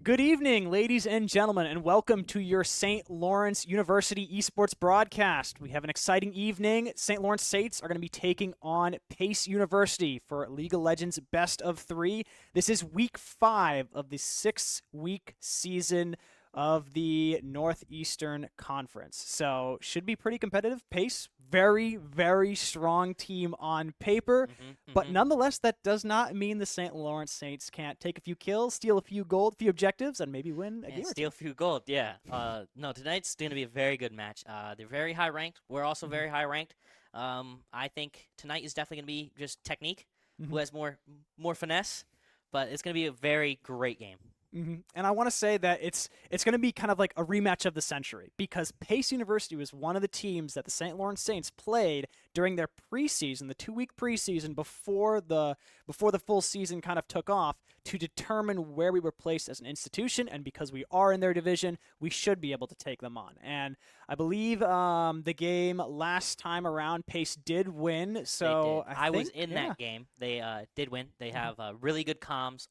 Good evening, ladies and gentlemen, and welcome to your St. Lawrence University esports broadcast. We have an exciting evening. St. Lawrence Saints are going to be taking on Pace University for League of Legends Best of 3. This is week 5 of the 6-week season of the Northeastern Conference. So, should be pretty competitive. Pace, very, very strong team on paper. But nonetheless, that does not mean the St. Lawrence Saints can't take a few kills, steal a few gold, few objectives, and maybe win a game or Steal a two. few gold, yeah. No, tonight's going to be a very good match. They're very high ranked. We're also very high ranked. I think tonight is definitely going to be just technique, who has more finesse, but it's going to be a very great game. And I want to say that it's going to be kind of like a rematch of the century because Pace University was one of the teams that the St. Lawrence Saints played during their preseason, the 2-week preseason before the full season kind of took off to determine where we were placed as an institution. And because we are in their division, we should be able to take them on. And I believe the game last time around, Pace did win. So They did. I was think, in yeah. that game. They did win. They have really good comms.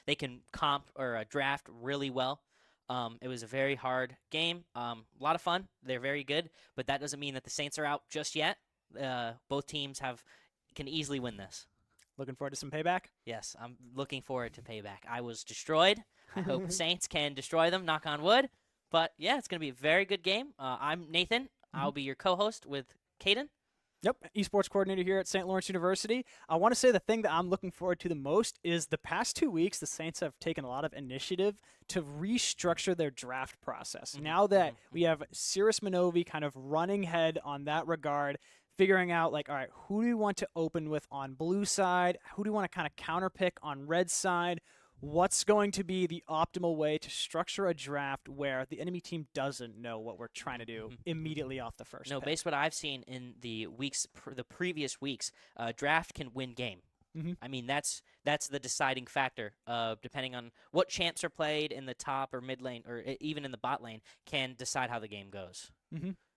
They can comp or draft really well. It was a very hard game. A lot of fun. They're very good, but that doesn't mean that the Saints are out just yet. Both teams can easily win this. Looking forward to some payback. Yes, I'm looking forward to payback. I was destroyed. I hope the Saints can destroy them, knock on wood. But yeah, it's going to be a very good game. I'm Nathan. I'll be your co-host with Caden. Yep, esports coordinator here at St. Lawrence University. I want to say the thing that I'm looking forward to the most is the past 2 weeks, the Saints have taken a lot of initiative to restructure their draft process. Now that we have Cirrus Minovi kind of running head on that regard, figuring out like, all right, who do we want to open with on blue side? Who do we want to kind of counterpick on red side? What's going to be the optimal way to structure a draft where the enemy team doesn't know what we're trying to do immediately off the first No, pick? based on what I've seen in the previous weeks, draft can win game. I mean, that's the deciding factor. Depending on what champs are played in the top or mid lane, or even in the bot lane, can decide how the game goes.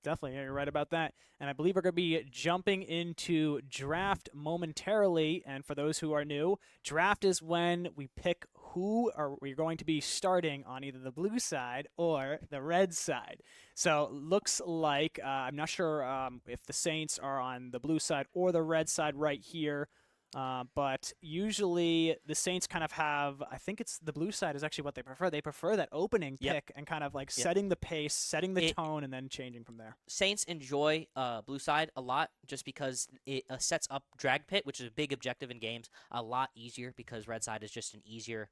Definitely, yeah, you're right about that. And I believe we're going to be jumping into draft momentarily. And for those who are new, draft is when we pick who are we're going to be starting on either the blue side or the red side. So looks like I'm not sure if the Saints are on the blue side or the red side right here. But usually the Saints kind of have, I think it's the blue side is actually what they prefer. They prefer that opening Yep. pick and kind of like Yep. setting the pace, setting the It, tone, and then changing from there. Saints enjoy blue side a lot just because it sets up drag pit, which is a big objective in games, a lot easier because red side is just an easier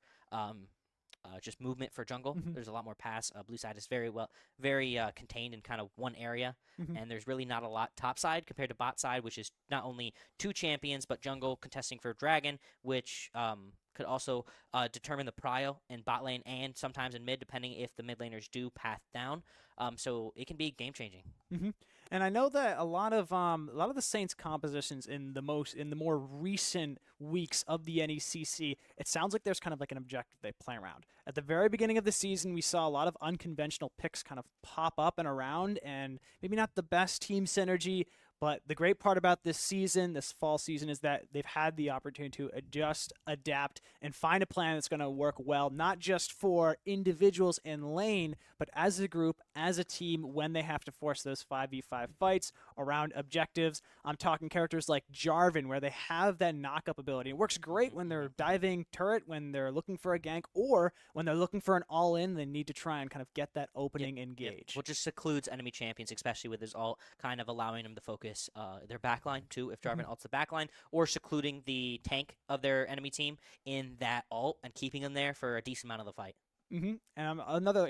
just movement for jungle. There's a lot more pass. Blue side is very contained in kind of one area, and there's really not a lot top side compared to bot side, which is not only two champions but jungle contesting for dragon, which could also determine the prio in bot lane and sometimes in mid, depending if the mid laners do path down. So it can be game changing. And I know that a lot of the Saints compositions in the more recent weeks of the NECC, it sounds like there's kind of like an objective they play around. At the very beginning of the season, we saw a lot of unconventional picks kind of pop up and around, and maybe not the best team synergy. But the great part about this season, this fall season, is that they've had the opportunity to adjust, adapt, and find a plan that's going to work well, not just for individuals in lane, but as a group, as a team, when they have to force those 5v5 fights around objectives. I'm talking characters like Jarvan, where they have that knock-up ability. It works great when they're diving turret, when they're looking for a gank, or when they're looking for an all-in, they need to try and kind of get that opening engage. Which just secludes enemy champions, especially with his ult, kind of allowing them to focus their backline too, if Jarvan ults the backline, or secluding the tank of their enemy team in that ult and keeping them there for a decent amount of the fight. And another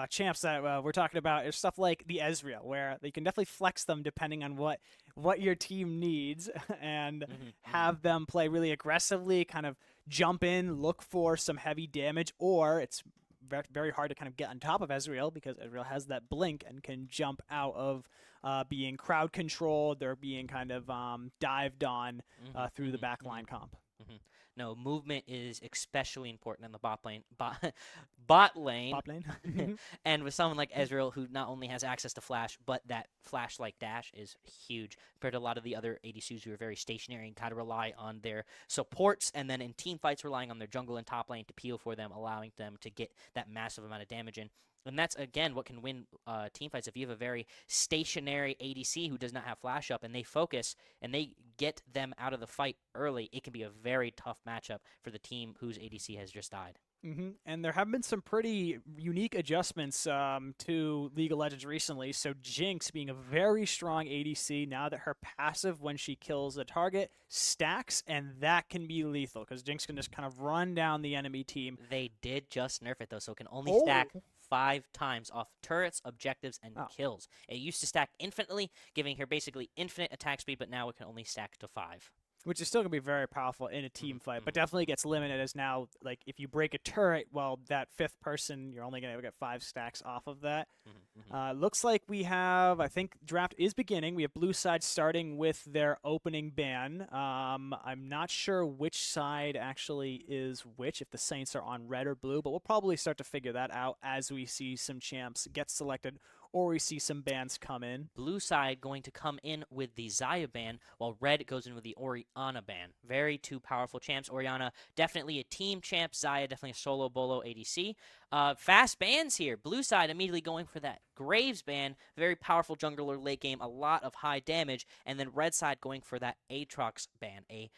champs that we're talking about is stuff like the Ezreal, where you can definitely flex them depending on what your team needs, and have them play really aggressively, kind of jump in, look for some heavy damage, or it's very hard to kind of get on top of Ezreal because Ezreal has that blink and can jump out of being crowd controlled or being kind of dived on through the backline comp. No, movement is especially important in the bot lane. Bot lane. Bot lane. And with someone like Ezreal, who not only has access to flash, but that flash-like dash is huge compared to a lot of the other ADCs who are very stationary and kind of rely on their supports, and then in team fights relying on their jungle and top lane to peel for them, allowing them to get that massive amount of damage in. And that's, again, what can win team fights. If you have a very stationary ADC who does not have flash up and they focus and they get them out of the fight early, it can be a very tough matchup for the team whose ADC has just died. And there have been some pretty unique adjustments to League of Legends recently. So Jinx being a very strong ADC now that her passive when she kills a target stacks, and that can be lethal because Jinx can just kind of run down the enemy team. They did just nerf it though, so it can only stack 5 times off turrets, objectives, and kills. It used to stack infinitely, giving her basically infinite attack speed, but now it can only stack to 5. Which is still going to be very powerful in a team fight, but definitely gets limited as now, like, if you break a turret, well, that 5th person, you're only going to get 5 stacks off of that. Looks like we have, I think, draft is beginning. We have blue side starting with their opening ban. I'm not sure which side actually is which, if the Saints are on red or blue, but we'll probably start to figure that out as we see some champs get selected or we see some bans come in. Blue side going to come in with the Xayah ban, while red goes in with the Orianna ban. Very two powerful champs. Orianna, definitely a team champ. Xayah, definitely a solo bolo ADC. Fast bans here. Blue side immediately going for that Graves ban. Very powerful jungler late game, a lot of high damage. And then red side going for that Aatrox ban, a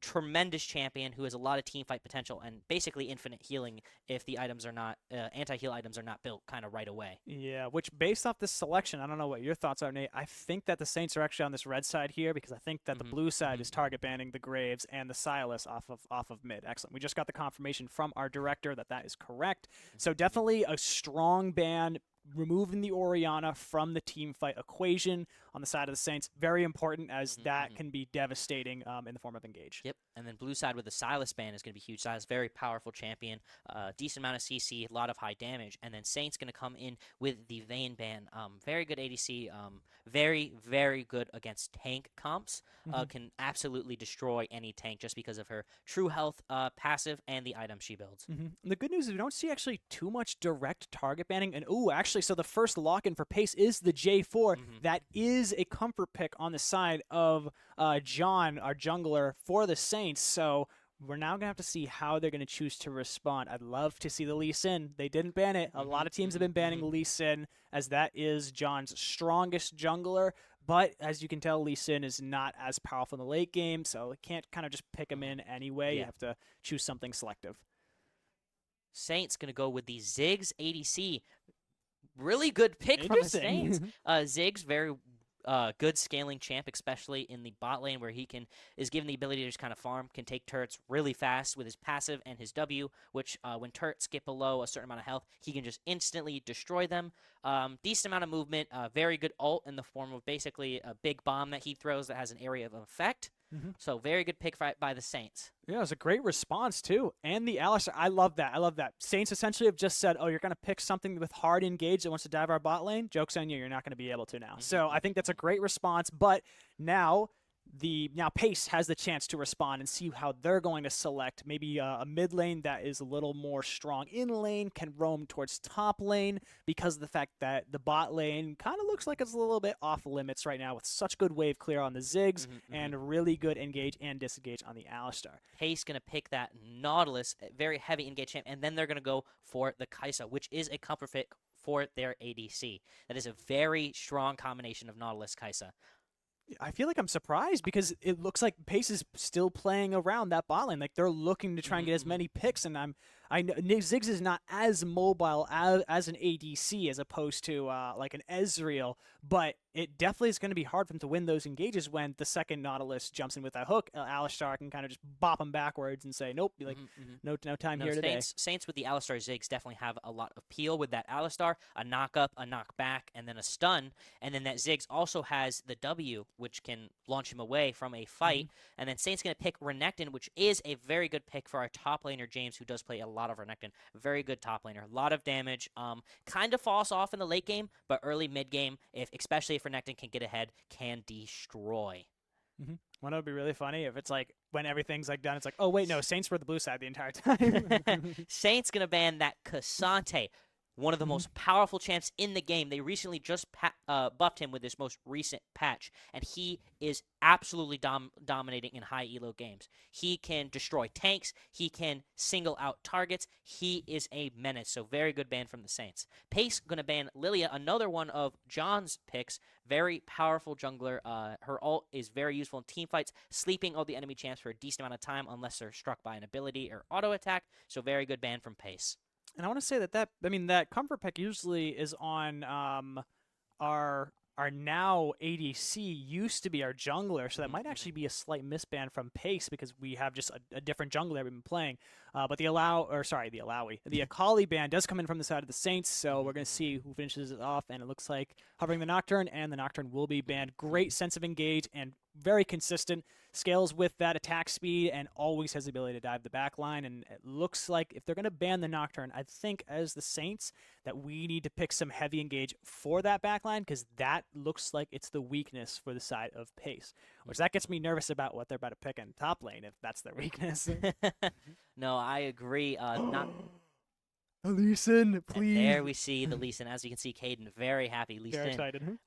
tremendous champion who has a lot of team fight potential and basically infinite healing if the items are not anti-heal items are not built kind of right away. Yeah, which based off this selection, I don't know what your thoughts are, Nate. I think that the Saints are actually on this red side here because I think that the blue side is target banning the Graves and the Silas off of mid. Excellent. We just got the confirmation from our director that that is correct. So definitely a strong ban, removing the Orianna from the team fight equation on the side of the Saints. Very important as that can be devastating in the form of engage. Yep, and then blue side with the Silas ban is going to be huge. Silas, very powerful champion, decent amount of CC, a lot of high damage. And then Saints going to come in with the Vayne ban. Very good ADC, very, very good against tank comps. Can absolutely destroy any tank just because of her true health passive and the items she builds. And the good news is we don't see actually too much direct target banning. And actually, so the first lock-in for Pace is the J4. That is a comfort pick on the side of John, our jungler, for the Saints. So we're now going to have to see how they're going to choose to respond. I'd love to see the Lee Sin. They didn't ban it. A lot of teams have been banning Lee Sin, as that is John's strongest jungler. But as you can tell, Lee Sin is not as powerful in the late game, so you can't kind of just pick him in anyway. You have to choose something selective. Saints going to go with the Ziggs ADC. Really good pick from the Saints. Ziggs, very good scaling champ, especially in the bot lane where he is given the ability to just kind of farm, can take turrets really fast with his passive and his W, which when turrets get below a certain amount of health, he can just instantly destroy them. Decent amount of movement, very good ult in the form of basically a big bomb that he throws that has an area of effect. So very good pick by the Saints. Yeah, it was a great response, too. And the Alistar, I love that. I love that. Saints essentially have just said, oh, you're going to pick something with hard engage that wants to dive our bot lane? Joke's on you. You're not going to be able to now. So I think that's a great response. But now Pace has the chance to respond and see how they're going to select maybe a mid lane that is a little more strong in lane, can roam towards top lane because of the fact that the bot lane kind of looks like it's a little bit off limits right now with such good wave clear on the Ziggs and really good engage and disengage on the Alistar. Pace going to pick that Nautilus, very heavy engage champ, and then they're going to go for the Kai'Sa, which is a comfort pick for their ADC. That is a very strong combination of Nautilus Kai'Sa. I feel like I'm surprised because it looks like Pace is still playing around that bot lane. Like they're looking to try and get as many picks, and I know Ziggs is not as mobile as an ADC as opposed to like an Ezreal, but it definitely is going to be hard for him to win those engages when the second Nautilus jumps in with that hook. Alistar can kind of just bop him backwards and say, nope, like no time here today. Saints with the Alistar Ziggs definitely have a lot of peel with that Alistar, a knock up, a knock back, and then a stun, and then that Ziggs also has the W, which can launch him away from a fight, and then Saints going to pick Renekton, which is a very good pick for our top laner, James, who does play a lot of Renekton. Very good top laner, a lot of damage, kind of falls off in the late game, but early mid game, especially if Renekton can get ahead, can destroy. Well, it would be really funny if it's like when everything's like done, it's like, oh wait, no, Saints were the blue side the entire time. Saints gonna ban that Cassante, one of the Mhm. most powerful champs in the game. They recently just buffed him with this most recent patch, and he is absolutely dominating in high elo games. He can destroy tanks. He can single out targets. He is a menace. So very good ban from the Saints. Pace gonna ban Lilia, another one of John's picks. Very powerful jungler. Her ult is very useful in team fights, sleeping all the enemy champs for a decent amount of time unless they're struck by an ability or auto attack. So very good ban from Pace. And I want to say I mean that comfort pick usually is on our now ADC used to be our jungler, so that might actually be a slight misban from Pace because we have just a different jungler we've been playing. But the Akali ban does come in from the side of the Saints, so we're gonna see who finishes it off, and it looks like hovering the Nocturne, and the Nocturne will be banned. Great sense of engage and very consistent. Scales with that attack speed and always has the ability to dive the back line. And it looks like if they're going to ban the Nocturne, I think as the Saints that we need to pick some heavy engage for that back line because that looks like it's the weakness for the side of Pace, which that gets me nervous about what they're about to pick in top lane if that's their weakness. No, I agree. Not. Lee Sin, And please. there we see the Lee Sin. As you can see, Caden very happy. Lee Very Sin. excited.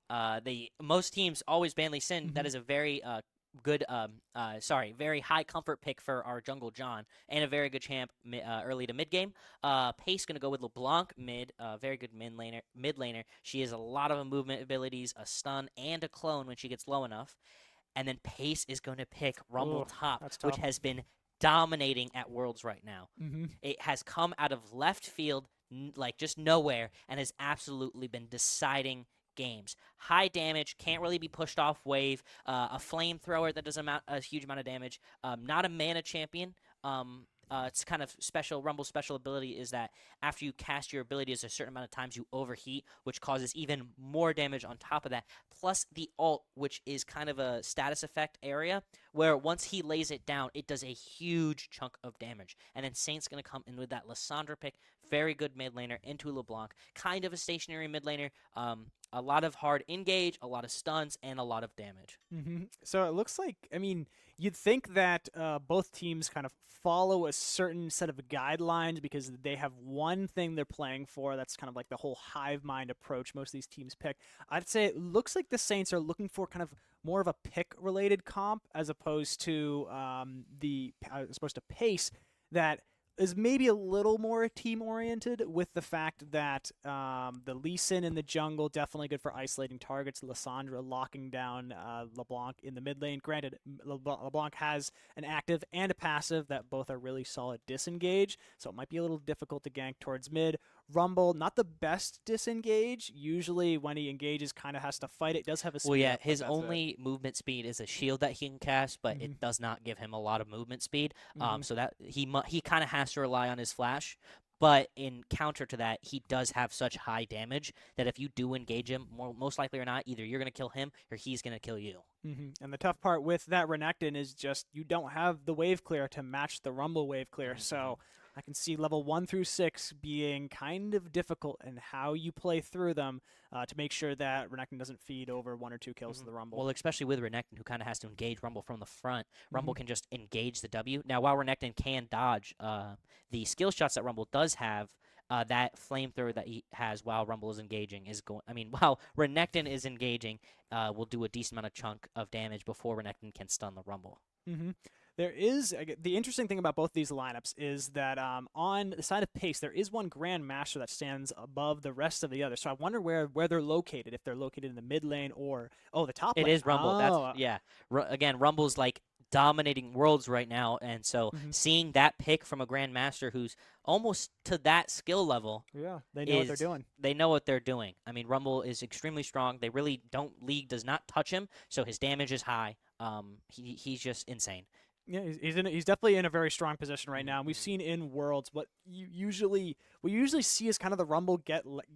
The most teams always ban Lee Sin. That is a very good, very high comfort pick for our jungle John, and a very good champ early to mid game. Pace gonna go with LeBlanc mid, very good mid laner. She has a lot of movement abilities, a stun, and a clone when she gets low enough. And then Pace is going to pick Rumble Ooh, top, that's which tough. has been dominating at Worlds right now. Mm-hmm. It has come out of left field, like just nowhere, and has absolutely been deciding games. High damage, can't really be pushed off wave. A flamethrower that does a huge amount of damage. Not a mana champion. It's kind of special. Rumble's special ability is that after you cast your abilities a certain amount of times, you overheat, which causes even more damage on top of that. Plus the ult, which is kind of a status effect area, where once he lays it down, it does a huge chunk of damage. And then Saint's going to come in with that Lissandra pick. Very good mid laner into LeBlanc. Kind of a stationary mid laner. A lot of hard engage, a lot of stuns, and a lot of damage. Mm-hmm. So it looks like, I mean, you'd think that both teams kind of follow a certain set of guidelines because they have one thing they're playing for. That's kind of like the whole hive mind approach most of these teams pick. I'd say it looks like the Saints are looking for kind of more of a pick-related comp as opposed to pace that is maybe a little more team oriented with the fact that the Lee Sin in the jungle definitely good for isolating targets. Lissandra locking down LeBlanc in the mid lane. Granted, LeBlanc has an active and a passive that both are really solid disengage, so it might be a little difficult to gank towards mid. Rumble, not the best disengage. Usually when he engages, kind of has to fight it. Does have a speed Well, yeah, up, but his that's only movement speed is a shield that he can cast, but Mhm. it does not give him a lot of movement speed. Mhm. So that he kind of has to rely on his flash. But in counter to that, he does have such high damage that if you do engage him, most likely or not, either you're gonna kill him or he's gonna kill you. And the tough part with that Renekton is just you don't have the wave clear to match the Rumble wave clear. So I can see level 1 through 6 being kind of difficult in how you play through them to make sure that Renekton doesn't feed over 1 or 2 kills to the Rumble. Well, especially with Renekton, who kind of has to engage Rumble from the front. Rumble can just engage the W. Now, while Renekton can dodge the skill shots that Rumble does have, that flamethrower that he has while Rumble is engaging is going. I mean, while Renekton is engaging, will do a decent amount of chunk of damage before Renekton can stun the Rumble. There is the interesting thing about both these lineups is that on the side of Pace, there is one Grand Master that stands above the rest of the others. So I wonder where they're located, if they're located in the mid lane or the top It lane. is Rumble. Oh. That's yeah. Again, Rumble's like dominating worlds right now, and so seeing that pick from a Grandmaster who's almost to that skill level, Yeah, they know what they're doing. They know what they're doing. I mean, Rumble is extremely strong. They really don't League does not touch him, so his damage is high. He's just insane. Yeah, he's definitely in a very strong position right now. And we've seen in Worlds what you usually see is kind of the Rumble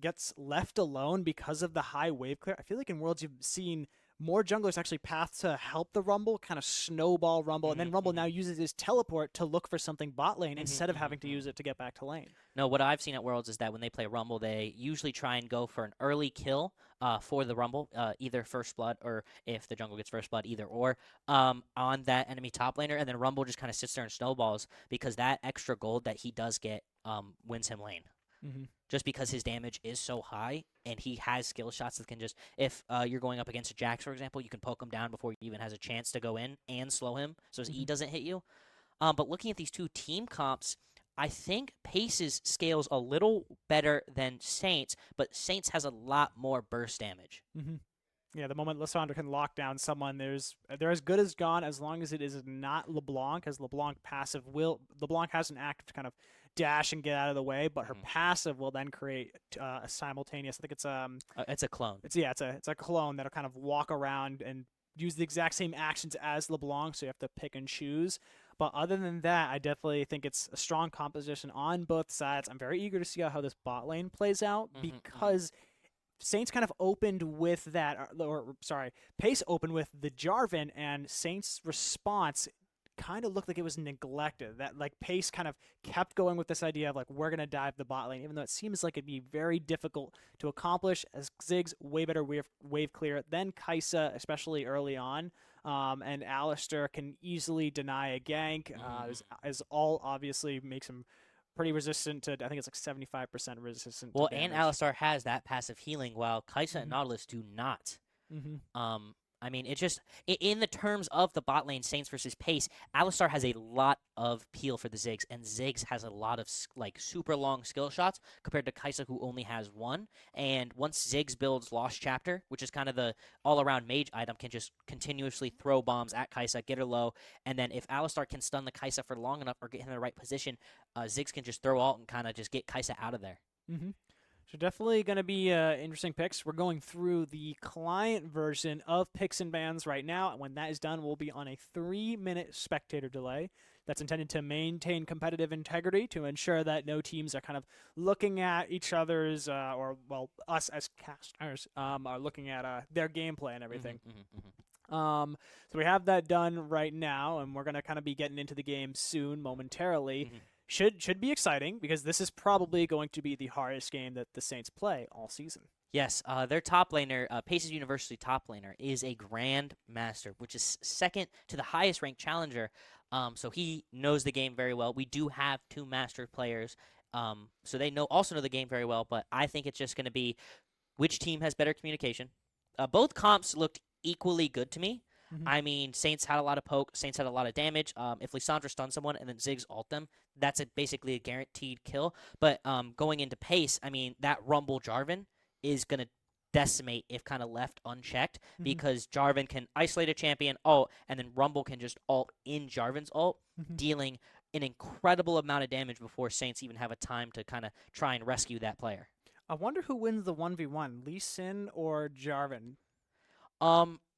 gets left alone because of the high wave clear. I feel like in Worlds you've seen more junglers actually path to help the Rumble, kind of snowball Rumble, and then Rumble now uses his teleport to look for something bot lane instead of having to use it to get back to lane. No, what I've seen at Worlds is that when they play Rumble, they usually try and go for an early kill for the Rumble, either first blood or if the jungle gets first blood, either or, on that enemy top laner, and then Rumble just kind of sits there and snowballs because that extra gold that he does get wins him lane. Just because his damage is so high and he has skill shots that can just, if you're going up against a Jax, for example, you can poke him down before he even has a chance to go in and slow him so his E doesn't hit you. But looking at these two team comps, I think Pace's scales a little better than Saints, but Saints has a lot more burst damage. Yeah, the moment Lissandra can lock down someone, they're as good as gone as long as it is not LeBlanc, as LeBlanc has an active to kind of dash and get out of the way, but her passive will then create a simultaneous. I think it's a clone. It's a clone that'll kind of walk around and use the exact same actions as LeBlanc, so you have to pick and choose. But other than that, I definitely think it's a strong composition on both sides. I'm very eager to see how this bot lane plays out because Saints kind of opened with that, Pace opened with the Jarvan, and Saints' response kind of looked like it was neglected. That like Pace kind of kept going with this idea of like we're gonna dive the bot lane, even though it seems like it'd be very difficult to accomplish. As Ziggs way better wave clear than Kai'Sa, especially early on, and Alistar can easily deny a gank. As all obviously makes him pretty resistant to, I think it's like 75% resistant. Well, to and damage. Alistar has that passive healing, while Kai'Sa and Nautilus do not. I mean, it just in the terms of the bot lane Saints versus Pace, Alistar has a lot of peel for the Ziggs, and Ziggs has a lot of like super long skill shots compared to Kai'Sa, who only has one. And once Ziggs builds Lost Chapter, which is kind of the all-around mage item, can just continuously throw bombs at Kai'Sa, get her low, and then if Alistar can stun the Kai'Sa for long enough or get him in the right position, Ziggs can just throw ult and kind of just get Kai'Sa out of there. So definitely going to be interesting picks. We're going through the client version of picks and bans right now. And when that is done, we'll be on a 3-minute spectator delay that's intended to maintain competitive integrity to ensure that no teams are kind of looking at each other's, us as casters are looking at their gameplay and everything. So we have that done right now, and we're going to kind of be getting into the game soon, momentarily. Should be exciting because this is probably going to be the hardest game that the Saints play all season. Yes, their top laner, Paces University top laner, is a Grand Master, which is second to the highest ranked challenger. So he knows the game very well. We do have 2 master players, so they also know the game very well. But I think it's just going to be which team has better communication. Both comps looked equally good to me. I mean, Saints had a lot of poke. Saints had a lot of damage. If Lissandra stuns someone and then Ziggs ult them, that's basically a guaranteed kill. But going into Pace, I mean, that Rumble Jarvan is going to decimate if kind of left unchecked because Jarvan can isolate a champion, ult, and then Rumble can just ult in Jarvan's ult, dealing an incredible amount of damage before Saints even have a time to kind of try and rescue that player. I wonder who wins the 1v1, Lee Sin or Jarvan?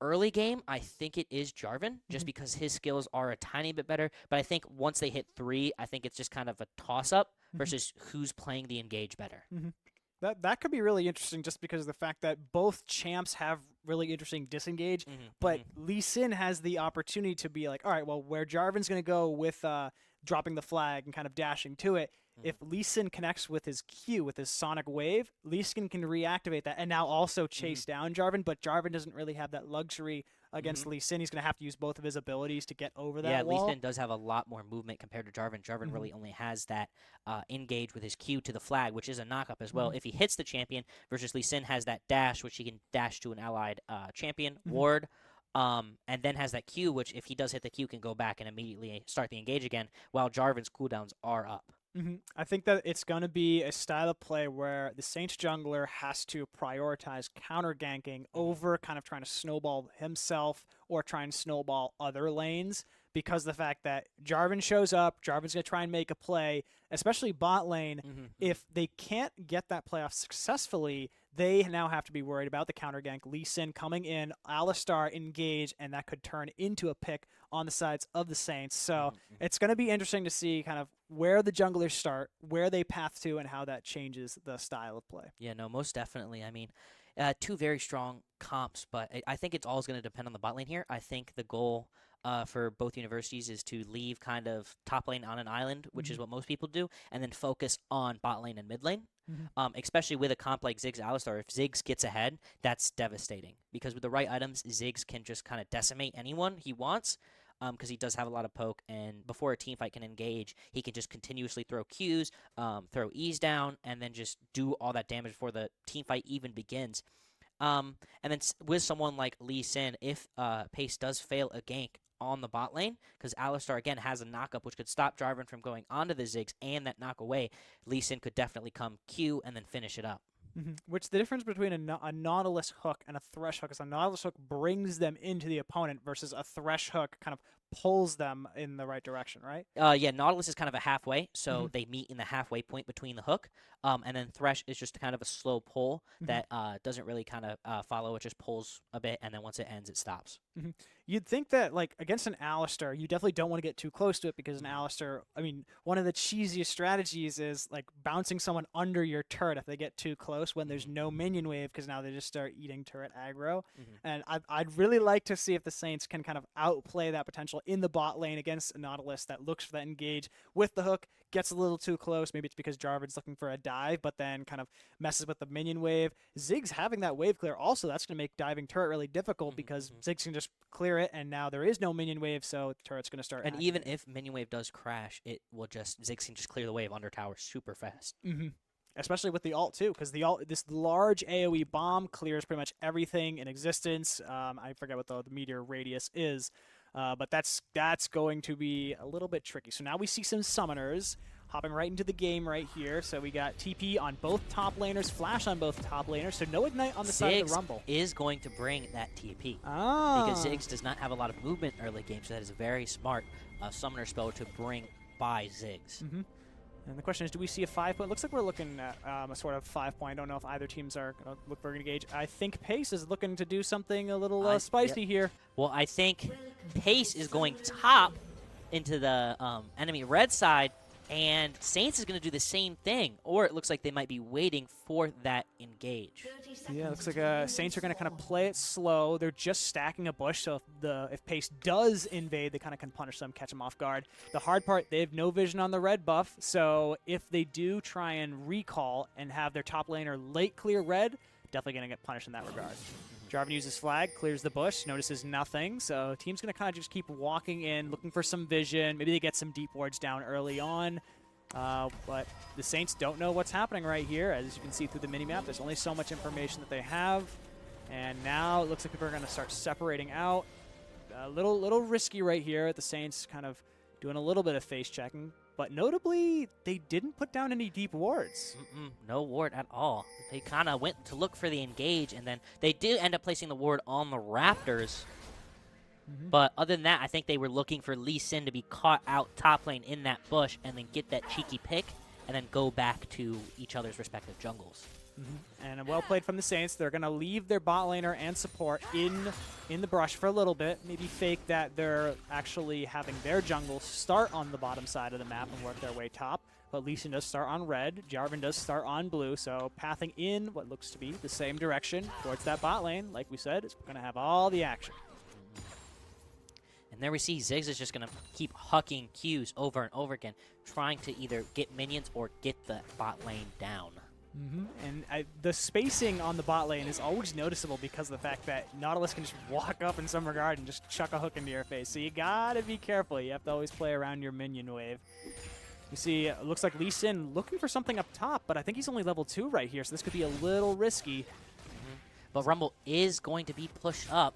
Early game, I think it is Jarvan, just because his skills are a tiny bit better. But I think once they hit 3, I think it's just kind of a toss-up versus who's playing the engage better. That could be really interesting just because of the fact that both champs have really interesting disengage, but Lee Sin has the opportunity to be like, all right, well, where Jarvan's going to go with dropping the flag and kind of dashing to it, if Lee Sin connects with his Q, with his Sonic Wave, Lee Sin can reactivate that and now also chase down Jarvan, but Jarvan doesn't really have that luxury against Lee Sin. He's going to have to use both of his abilities to get over that wall. Lee Sin does have a lot more movement compared to Jarvan. Jarvan really only has that engage with his Q to the flag, which is a knockup as well. If he hits the champion, versus Lee Sin has that dash, which he can dash to an allied champion, ward, and then has that Q, which if he does hit the Q, can go back and immediately start the engage again, while Jarvan's cooldowns are up. I think that it's going to be a style of play where the Saints jungler has to prioritize counter ganking over kind of trying to snowball himself or try and snowball other lanes, because the fact that Jarvan shows up, Jarvan's going to try and make a play, especially bot lane. If they can't get that play off successfully, they now have to be worried about the counter gank. Lee Sin coming in, Alistar engage, and that could turn into a pick on the sides of the Saints. So it's going to be interesting to see kind of where the junglers start, where they path to, and how that changes the style of play. Yeah, no, most definitely. I mean, two very strong comps, but I think it's always going to depend on the bot lane here. I think the goal for both universities is to leave kind of top lane on an island, which is what most people do, and then focus on bot lane and mid lane. Especially with a comp like Ziggs Alistar, if Ziggs gets ahead, that's devastating. Because with the right items, Ziggs can just kind of decimate anyone he wants, because he does have a lot of poke, and before a team fight can engage, he can just continuously throw Qs, throw E's down, and then just do all that damage before the team fight even begins. And then with someone like Lee Sin, if Pace does fail a gank on the bot lane, because Alistar, again, has a knock-up, which could stop Jarvan from going onto the Ziggs, and that knock away, Lee Sin could definitely come Q and then finish it up. Which the difference between a Nautilus hook and a Thresh hook is a Nautilus hook brings them into the opponent versus a Thresh hook kind of pulls them in the right direction, right? Yeah, Nautilus is kind of a halfway, so they meet in the halfway point between the hook, and then Thresh is just kind of a slow pull that doesn't really kind of follow. It just pulls a bit, and then once it ends, it stops. You'd think that, like, against an Alistar, you definitely don't want to get too close to it because an Alistar, I mean, one of the cheesiest strategies is, like, bouncing someone under your turret if they get too close when there's no minion wave because now they just start eating turret aggro. And I'd really like to see if the Saints can kind of outplay that potential in the bot lane against a Nautilus that looks for that engage with the hook, gets a little too close. Maybe it's because Jarvan's looking for a dive, but then kind of messes with the minion wave. Ziggs having that wave clear also, that's going to make diving turret really difficult because Ziggs can just clear it, and now there is no minion wave, so the turret's going to start. And even if minion wave does crash, it will just Ziggs can just clear the wave under tower super fast. Especially with the ult too, because the ult, this large AOE bomb clears pretty much everything in existence. I forget what the meteor radius is, but that's going to be a little bit tricky. So now we see some summoners hopping right into the game right here. So we got TP on both top laners, Flash on both top laners, so no Ignite on the side of the Rumble. Is going to bring that TP. Because Ziggs does not have a lot of movement early game, so that is a very smart summoner spell to bring by Ziggs. And the question is, do we see a 5-point? Looks like we're looking at a sort of 5-point. I don't know if either teams are going to look for an engage. I think Pace is looking to do something a little spicy here. Well, I think Pace is going top into the enemy red side, and Saints is going to do the same thing, or it looks like they might be waiting for that engage. Yeah, it looks like Saints are going to kind of play it slow. They're just stacking a bush, so if Pace does invade, they kind of can punish them, catch them off guard. The hard part, they have no vision on the red buff, so if they do try and recall and have their top laner late clear red, definitely going to get punished in that regard. Jarvan uses flag, clears the bush, notices nothing, so team's going to kind of just keep walking in, looking for some vision. Maybe they get some deep wards down early on, but the Saints don't know what's happening right here. As you can see through the minimap, there's only so much information that they have, and now it looks like people are going to start separating out. A little risky right here at the Saints, kind of doing a little bit of face checking. But notably, they didn't put down any deep wards. No ward at all. They kind of went to look for the engage, and then they did end up placing the ward on the Raptors. But other than that, I think they were looking for Lee Sin to be caught out top lane in that bush and then get that cheeky pick and then go back to each other's respective jungles. And well played from the Saints. They're going to leave their bot laner and support in the brush for a little bit. Maybe fake that they're actually having their jungle start on the bottom side of the map and work their way top. But Lee Sin does start on red. Jarvan does start on blue. So pathing in what looks to be the same direction towards that bot lane, like we said, is going to have all the action. And there we see Ziggs is just going to keep hucking Qs over and over again, trying to either get minions or get the bot lane down. And the spacing on the bot lane is always noticeable because of the fact that Nautilus can just walk up in some regard and just chuck a hook into your face. So you gotta be careful. You have to always play around your minion wave. You see, it looks like Lee Sin looking for something up top, but I think he's only level 2 right here, so this could be a little risky. But Rumble is going to be pushed up.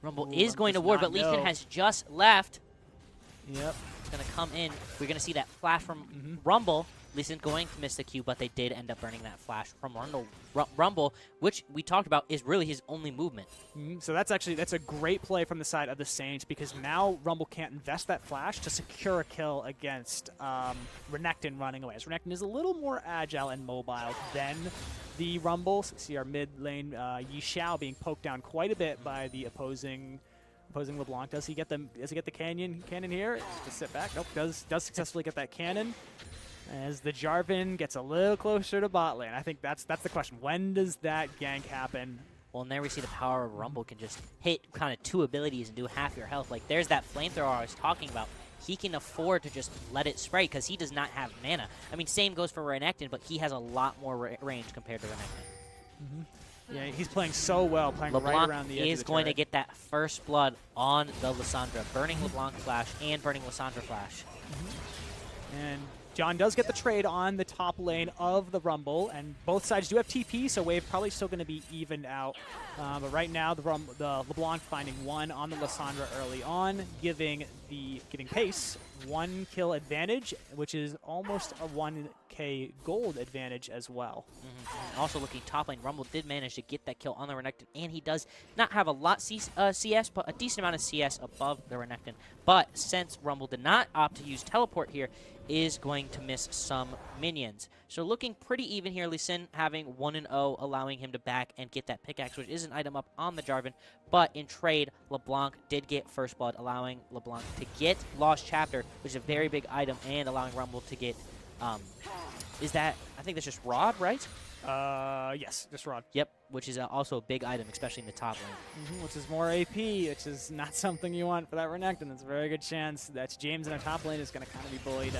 Rumble is going to ward, but Lee Sin has just left. Yep. It's going to come in. We're going to see that flash from Rumble. Lee Sin going to miss the Q, but they did end up burning that flash from Rumble, which we talked about is really his only movement. So that's a great play from the side of the Saints, because now Rumble can't invest that flash to secure a kill against Renekton running away. As Renekton is a little more agile and mobile than the Rumble. So see our mid lane Yi Xiao being poked down quite a bit by the opposing LeBlanc. Does he get the cannon here? Just sit back. Nope. Does successfully get that cannon. As the Jarvan gets a little closer to bot lane. I think that's the question. When does that gank happen? Well, and there we see the power of Rumble can just hit kind of 2 abilities and do half your health. Like, there's that flamethrower I was talking about. He can afford to just let it spray because he does not have mana. I mean, same goes for Renekton, but he has a lot more range compared to Renekton. Yeah, he's playing so well, playing LeBlanc right around the edge is of the going to turret. get that first blood on the Lissandra, burning LeBlanc flash and burning Lissandra flash. And John does get the trade on the top lane of the Rumble, and both sides do have TP, so Wave probably still going to be evened out. But right now, the LeBlanc finding one on the Lissandra early on, giving Pace 1 kill advantage, which is almost a 1k gold advantage as well. Also looking top lane, Rumble did manage to get that kill on the Renekton, and he does not have a lot CS, but a decent amount of CS above the Renekton. But since Rumble did not opt to use teleport here, is going to miss some minions. So looking pretty even here, Lee Sin having 1-0, allowing him to back and get that pickaxe, which is an item up on the Jarvan. But in trade, LeBlanc did get first blood, allowing LeBlanc to get Lost Chapter, which is a very big item, and allowing Rumble to get, is that, I think that's just Rod, right? Yes, just Rod. Yep, which is also a big item, especially in the top lane. Which is more AP, which is not something you want for that Renekton. There's a very good chance that James in our top lane is going to kind of be bullied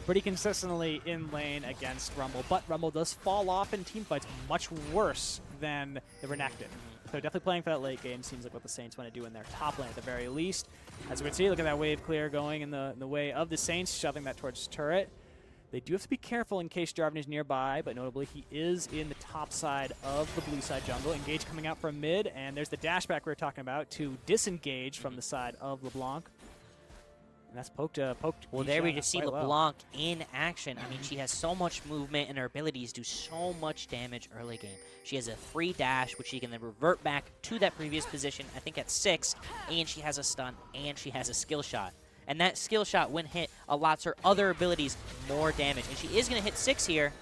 pretty consistently in lane against Rumble. But Rumble does fall off in teamfights much worse than the Renekton. So definitely playing for that late game seems like what the Saints want to do in their top lane at the very least. As we can see, look at that wave clear going in the way of the Saints, shoving that towards turret. They do have to be careful in case Jarvan is nearby, but notably he is in the top side of the blue side jungle. Engage coming out from mid, and there's the dashback we were talking about to disengage from the side of LeBlanc. And that's poked. Well, there we just see LeBlanc in action. I mean, she has so much movement, and her abilities do so much damage early game. She has a free dash, which she can then revert back to that previous position, I think at 6, and she has a stun, and she has a skill shot. And that skill shot, when hit, allots her other abilities more damage. And she is going to hit 6 here,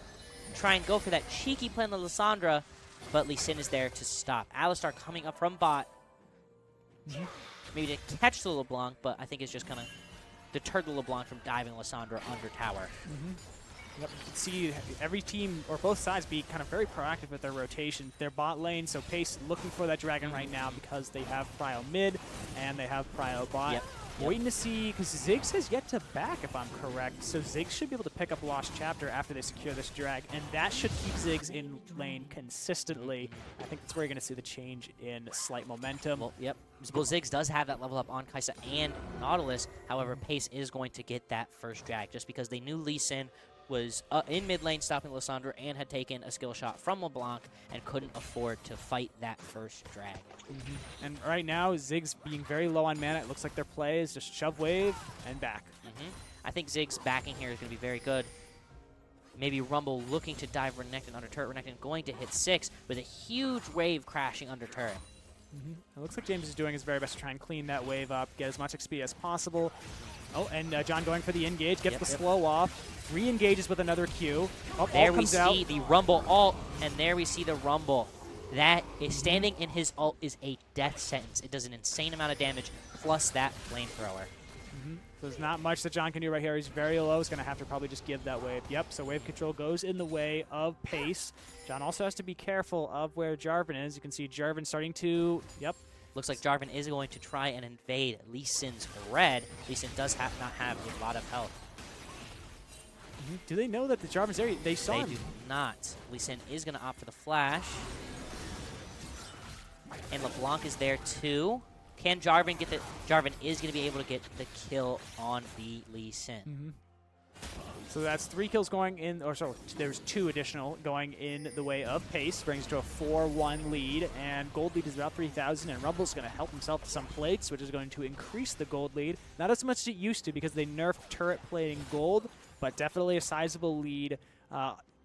try and go for that cheeky play on the Lissandra, but Lee Sin is there to stop. Alistar coming up from bot. Maybe to catch the LeBlanc, but I think it's just going to deter the LeBlanc from diving Lissandra under tower. Yep, you can see every team, or both sides, be kind of very proactive with their rotation. Their bot lane, so Pace looking for that dragon right now because they have Prio mid and they have Prio bot. Yep. Waiting to see, because Ziggs has yet to back, if I'm correct. So Ziggs should be able to pick up Lost Chapter after they secure this drag, and that should keep Ziggs in lane consistently. I think that's where you're going to see the change in slight momentum. Well, yep. Well, Ziggs does have that level up on Kai'Sa and Nautilus. However, Pace is going to get that first drag just because they knew Lee Sin was in mid lane stopping Lissandra and had taken a skill shot from LeBlanc and couldn't afford to fight that first drag. And right now, Ziggs being very low on mana, it looks like their play is just shove wave and back. I think Ziggs backing here is going to be very good. Maybe Rumble looking to dive Renekton under turret. Renekton going to hit 6 with a huge wave crashing under turret. It looks like James is doing his very best to try and clean that wave up, get as much XP as possible. Oh, and John going for the engage, gets the slow off, re-engages with another Q. Oh, there we comes see out. the Rumble ult, and there we see the Rumble. That is standing in his ult is a death sentence. It does an insane amount of damage, plus that flamethrower. So there's not much that John can do right here. He's very low. He's going to have to probably just give that wave. Yep, so wave control goes in the way of Pace. John also has to be careful of where Jarvan is. You can see Jarvan starting to, Looks like Jarvan is going to try and invade Lee Sin's red. Lee Sin does not have a lot of health. Do they know that the Jarvan's there? They saw him. They do not. Lee Sin is going to opt for the flash. And LeBlanc is there too. Can Jarvan get the... Jarvan is going to be able to get the kill on the Lee Sin. So that's 3 kills going in, or so there's 2 additional going in the way of Pace, brings to a 4-1 lead, and gold lead is about 3,000, and Rumble's going to help himself to some plates, which is going to increase the gold lead. Not as much as it used to because they nerfed turret plating gold, but definitely a sizable lead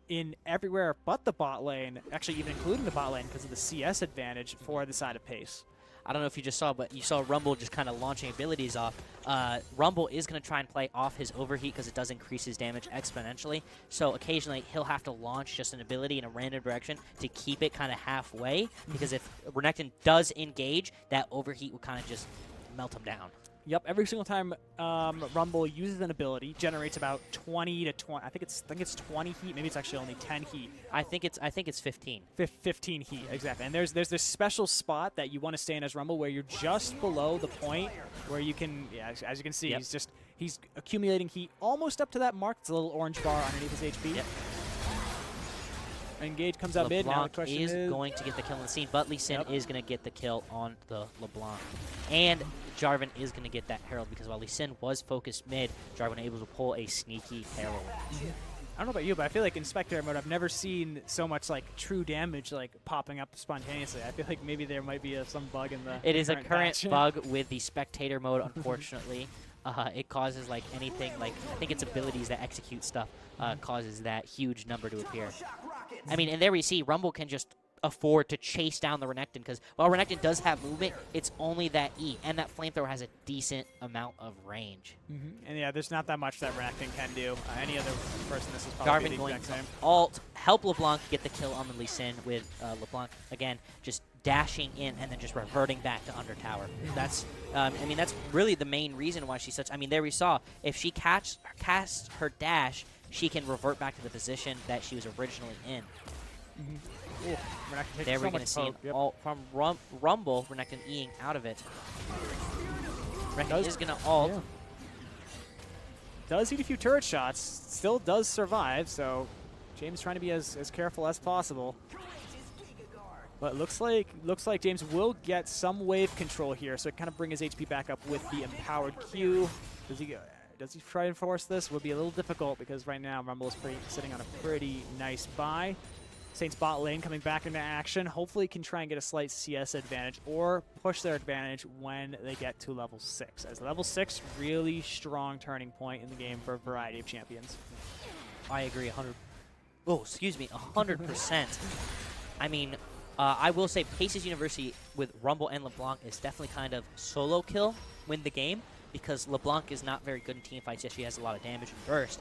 in everywhere but the bot lane, actually even including the bot lane because of the CS advantage for the side of Pace. I don't know if you just saw, but you saw Rumble just kind of launching abilities off. Rumble is going to try and play off his overheat because it does increase his damage exponentially. So occasionally he'll have to launch just an ability in a random direction to keep it kind of halfway. Because if Renekton does engage, that overheat will kind of just melt him down. Yep, every single time Rumble uses an ability, generates about 20 to 20. I think it's 20 heat. Maybe it's actually only 10 heat. I think it's 15. 15 heat, exactly. And there's this special spot that you want to stay in as Rumble where you're just below the point where you can, yeah, as you can see, Yep. he's accumulating heat almost up to that mark. It's a little orange bar underneath his HP. Yep. Engage comes out mid. Now the question is going to get the kill in the scene, but Lee Sin is going to get the kill on the LeBlanc. And Jarvan is going to get that Herald because while Lee Sin was focused mid, Jarvan able to pull a sneaky Herald. I don't know about you, but I feel like in Spectator mode, I've never seen so much like true damage like popping up spontaneously. I feel like maybe there might be some bug in the It is a current current patch. bug with the Spectator mode, unfortunately. It causes like anything, like I think its abilities that execute stuff causes that huge number to appear. I mean, and there we see Rumble can just afford to chase down the Renekton because while Renekton does have movement, it's only that E, and that flamethrower has a decent amount of range. And yeah, there's not that much that Renekton can do. Any other person, this is probably Jarvan the going exact to same. ult, help LeBlanc get the kill on the Lee Sin with LeBlanc, again, just dashing in and then just reverting back to under tower. That's, I mean, that's really the main reason why she's such, I mean, there we saw, if she casts her dash, she can revert back to the position that she was originally in. Ooh, Renekton takes There so we're going to much see an poke. Yep. ult from Rumble, Renekton Eing out of it. Renekton Does- is going to ult. Yeah. Does eat a few turret shots, still does survive, so James trying to be as careful as possible. But looks like James will get some wave control here, so it kind of bring his HP back up with the empowered Q. Does he try and force this? Would be a little difficult because right now Rumble is sitting on a pretty nice buy. Saints bot lane coming back into action. Hopefully can try and get a slight CS advantage or push their advantage when they get to level 6. As level 6, really strong turning point in the game for a variety of champions. I agree 100. Oh, excuse me, 100%. I mean, I will say Paces University with Rumble and LeBlanc is definitely kind of solo kill win the game because LeBlanc is not very good in teamfights. Yes, she has a lot of damage and burst,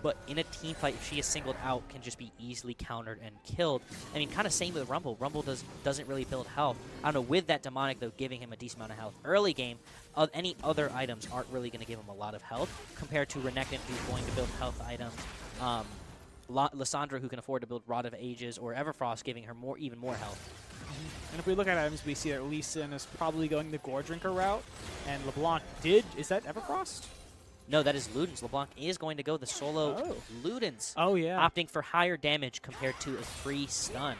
but in a team fight, if she is singled out, can just be easily countered and killed. I mean, kind of same with Rumble. Rumble doesn't really build health. I don't know, with that Demonic, though, giving him a decent amount of health. Early game, any other items aren't really going to give him a lot of health compared to Renekton, who's going to build health items. Lysandra, who can afford to build Rod of Ages, or Everfrost, giving her even more health. And if we look at items, we see that Lee Sin is probably going the Gore Drinker route, and LeBlanc is that Everfrost? No, that is Ludens. LeBlanc is going to go the solo Ludens, Oh, yeah. opting for higher damage compared to a free stun.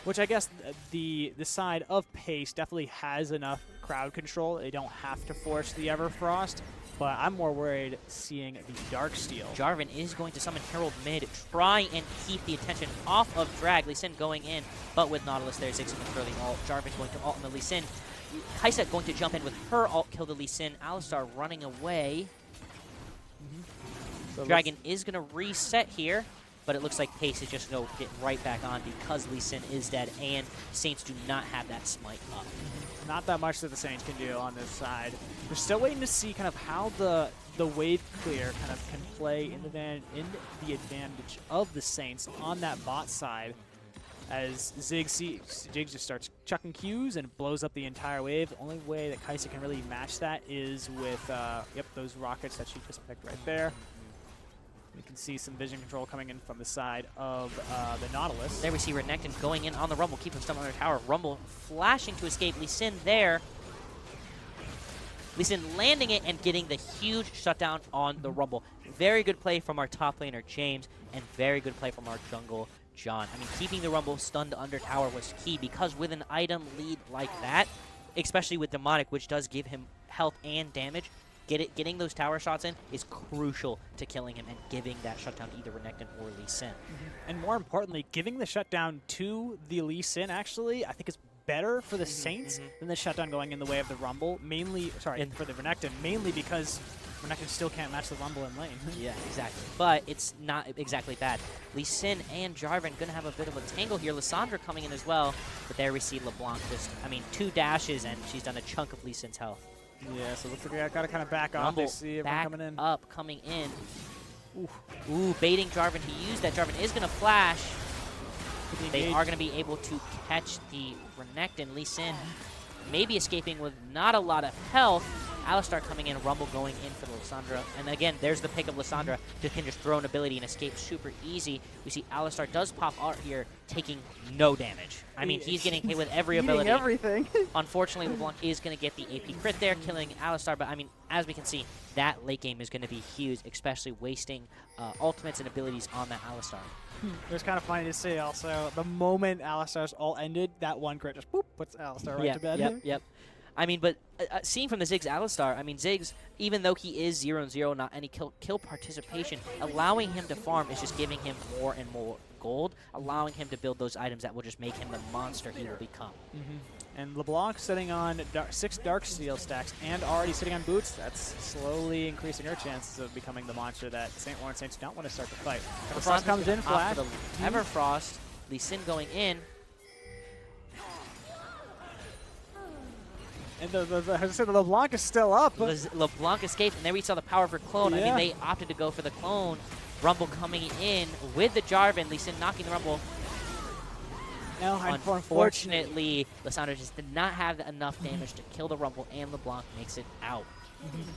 Which I guess the side of Pace definitely has enough crowd control. They don't have to force the Everfrost, but I'm more worried seeing the Darksteel. Jarvan is going to summon Herald mid, try and keep the attention off of Drag. Lee Sin going in, but with Nautilus there, Ziggs can throw the ult. Jarvan going to ult on the Lee Sin. Kaisa going to jump in with her ult, kill the Lee Sin. Alistar running away. So Dragon is going to reset here, but it looks like Pace is just going to get right back on because Lee Sin is dead, and Saints do not have that smite up. not that much that the Saints can do on this side. We're still waiting to see kind of how the wave clear kind of can play in the advantage of the Saints on that bot side. As Ziggs just starts chucking Qs and blows up the entire wave. The only way that Kaisa can really match that is with those rockets that she just picked right there. We can see some vision control coming in from the side of the Nautilus. There we see Renekton going in on the Rumble, keeping stuff on their tower. Rumble flashing to escape. Lee Sin there. Lee Sin landing it and getting the huge shutdown on the Rumble. Very good play from our top laner, James, and very good play from our jungle, John. I mean, keeping the Rumble stunned under tower was key because with an item lead like that, especially with Demonic, which does give him health and damage, getting those tower shots in is crucial to killing him and giving that shutdown to either Renekton or Lee Sin. And more importantly, giving the shutdown to the Lee Sin actually, I think is better for the Saints than the shutdown going in the way of the Rumble. For the Renekton, mainly because Renekton still can't match the Rumble in lane. Yeah, exactly. But it's not exactly bad. Lee Sin and Jarvan going to have a bit of a tangle here. Lissandra coming in as well. But there we see LeBlanc just, 2 dashes, and she's done a chunk of Lee Sin's health. Yeah, so looks like I got to kind of back off. Rumble They see everyone coming in. coming in. Ooh, baiting Jarvan to use that. Jarvan is going to flash. They are going to be able to catch the Renekton. Lee Sin maybe escaping with not a lot of health. Alistar coming in, Rumble going in for the Lissandra. And again, there's the pick of Lissandra. Can just throw an ability and escape super easy. We see Alistar does pop out here, taking no damage. I mean, he's getting hit with every ability. Everything. Unfortunately, LeBlanc is going to get the AP crit there, killing Alistar. But, I mean, as we can see, that late game is going to be huge, especially wasting ultimates and abilities on that Alistar. It was kind of funny to see also, the moment Alistar's all ended, that one crit just boop, puts Alistar right to bed. Yep. I mean, but seeing from the Ziggs Alistar, I mean, Ziggs, even though he is 0-0, not any kill participation, allowing him to farm is just giving him more and more gold, allowing him to build those items that will just make him the monster he will become. And LeBlanc sitting on 6 Darksteel stacks and already sitting on boots. That's slowly increasing her chances of becoming the monster that St. Lawrence Saints don't want to start the fight. Everfrost comes in flat. Everfrost, Lee Sin going in. And the LeBlanc is still up. LeBlanc escaped, and there we saw the power for clone. I mean, they opted to go for the clone. Rumble coming in with the Jarvan. Lee Sin knocking the Rumble. No, unfortunately, Lissandra just did not have enough damage to kill the Rumble, and LeBlanc makes it out.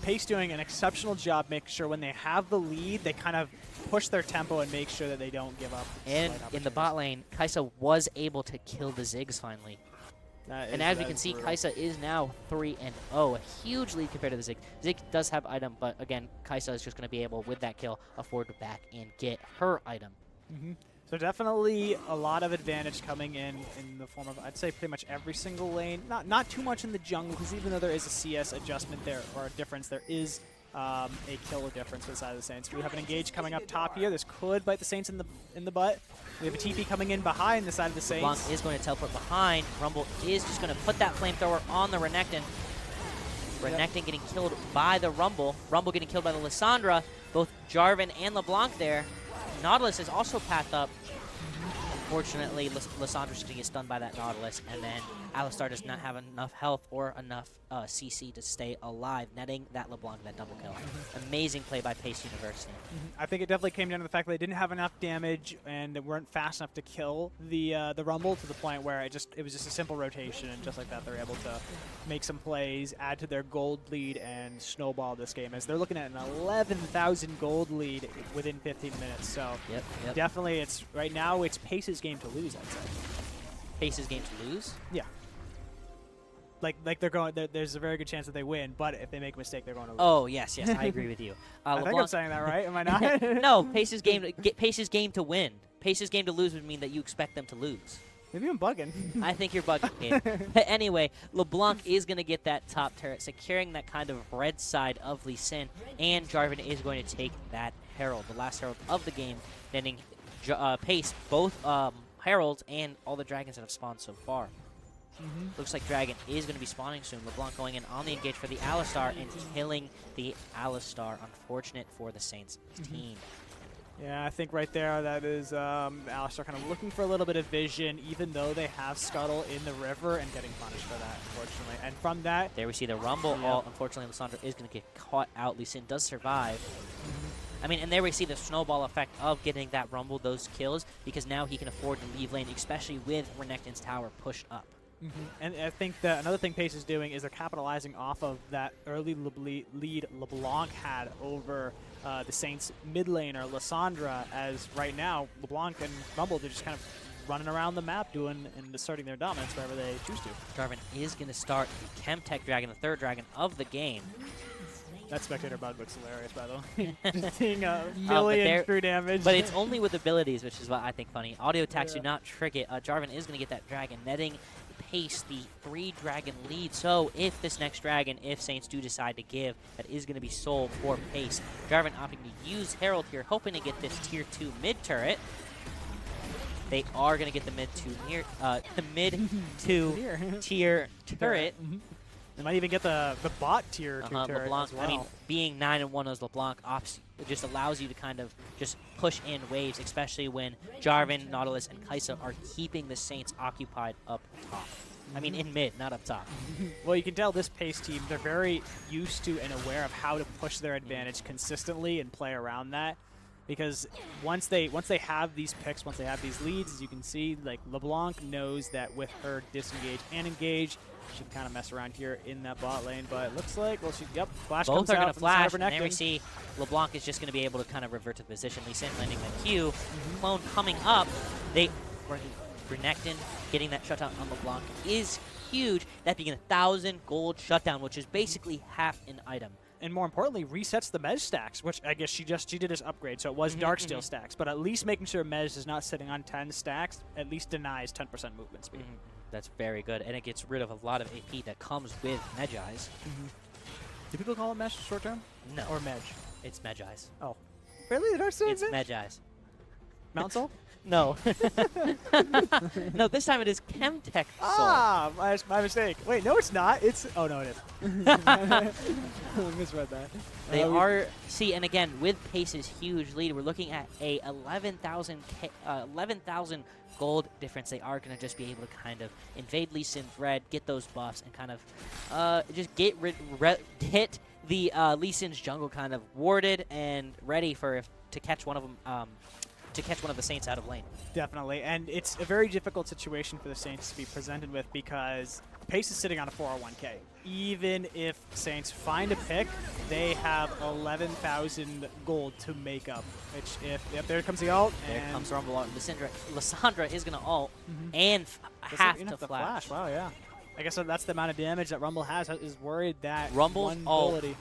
Pace doing an exceptional job making sure when they have the lead, they kind of push their tempo and make sure that they don't give up. And in the bot lane, Kai'Sa was able to kill the Ziggs finally. And as we can see, Kai'Sa is now 3-0, a huge lead compared to the Ziggs. Ziggs does have item, but again, Kai'Sa is just going to be able, with that kill, afford to back and get her item. So definitely a lot of advantage coming in the form of, I'd say, pretty much every single lane. Not too much in the jungle, because even though there is a CS adjustment there, or a difference, there is a kill difference for the side of the Saints. We have an engage coming up top here. This could bite the Saints in the butt. We have a TP coming in behind the side of the Saints. LeBlanc is going to teleport behind. Rumble is just going to put that flamethrower on the Renekton. Renekton getting killed by the Rumble. Rumble getting killed by the Lissandra. Both Jarvan and LeBlanc there. Nautilus is also pathed up. Unfortunately, Lissandra's going to get stunned by that Nautilus, and then Alistar does not have enough health or enough CC to stay alive, netting that LeBlanc that double kill. Amazing play by Pace University. I think it definitely came down to the fact that they didn't have enough damage and weren't fast enough to kill the Rumble, to the point where it was just a simple rotation, and just like that, they're able to make some plays, add to their gold lead, and snowball this game, as they're looking at an 11,000 gold lead within 15 minutes. So definitely, right now it's Pace's game to lose, I'd say. Pace's game to lose? Yeah. Like they're going. There's a very good chance that they win, but if they make a mistake, they're going to lose. Oh yes, I agree with you. I think I'm saying that right. Am I not? No, Pace's game to win. Pace's game to lose would mean that you expect them to lose. Maybe I'm bugging. I think you're bugging. But anyway, LeBlanc is going to get that top turret, securing that kind of red side of Lee Sin, and Jarvan is going to take that Herald, the last Herald of the game, netting Pace both Heralds and all the dragons that have spawned so far. Looks like Dragon is going to be spawning soon. LeBlanc going in on the engage for the Alistar and killing the Alistar. Unfortunate for the Saints team. Yeah, I think right there that is Alistar kind of looking for a little bit of vision, even though they have Scuttle in the river, and getting punished for that, unfortunately. And from that, there we see the Rumble. Unfortunately, Lissandra is going to get caught out. Lee Sin does survive. I mean, and there we see the snowball effect of getting that Rumble, those kills, because now he can afford to leave lane, especially with Renekton's tower pushed up. And I think that another thing Pace is doing is they're capitalizing off of that early lead LeBlanc had over the Saints mid laner, Lissandra, as right now, LeBlanc and Rumble, they're just kind of running around the map doing and asserting their dominance wherever they choose to. Jarvan is going to start the Chemtech Dragon, the third dragon of the game. That spectator bug looks hilarious, by the way. Just seeing a but million true damage. But it's only with abilities, which is what I think funny. Audio attacks Yeah. do not trick it. Jarvan is going to get that dragon, netting Pace the 3-dragon lead. So if this next dragon, if Saints do decide to give, that is going to be sold for Pace. Jarvan opting to use Herald here, hoping to get this tier 2 mid turret. They are going to get the mid to tier turret. They might even get the bot tier 2 turret LeBlanc, as well. I mean, being 9-1 as LeBlanc ops, it just allows you to kind of just push in waves, especially when Jarvan, Nautilus, and Kai'Sa are keeping the Saints occupied up top. I mean, in mid, not up top. Well, you can tell this Pace team, they're very used to and aware of how to push their advantage consistently and play around that. Because once they have these picks, once they have these leads, as you can see, like LeBlanc knows that with her disengage and engage, she can kind of mess around here in that bot lane. But it looks like, well, flash Both comes are out going to from the side flash, of and there we Renekton. see LeBlanc is just going to be able to kind of revert to the position. Lee Sin landing the Q. Clone coming up. Renekton getting that shutdown on LeBlanc is huge. That being 1,000 gold shutdown, which is basically half an item. And more importantly, resets the Mej stacks, which I guess she did this upgrade, so it was Darksteel stacks. But at least making sure Mej is not sitting on 10 stacks at least denies 10% movement speed. That's very good, and it gets rid of a lot of AP that comes with Mejai's. Do people call it Mej short term? No. Or Mej? It's Mejai's. Oh. Really? The Darksteel It's Mejai's. Mount Soul? No. No, this time it is Chemtech Soul. Ah, my mistake. Wait, no, it's not. It's oh no, it is. I misread that. They are and again with Pace's huge lead, we're looking at a 11,000 gold difference. They are going to just be able to kind of invade Lee Sin's red, get those buffs, and kind of just get the Lee Sin's jungle kind of warded and ready for to catch one of them. To catch one of the Saints out of lane. Definitely, and it's a very difficult situation for the Saints to be presented with because Pace is sitting on a 401k. Even if Saints find a pick, they have 11,000 gold to make up. Which, if there comes the ult, There and comes Rumble ult. Lissandra is going to ult and have to flash. Wow, yeah. I guess that's the amount of damage that Rumble has. Is worried that Rumble's ability.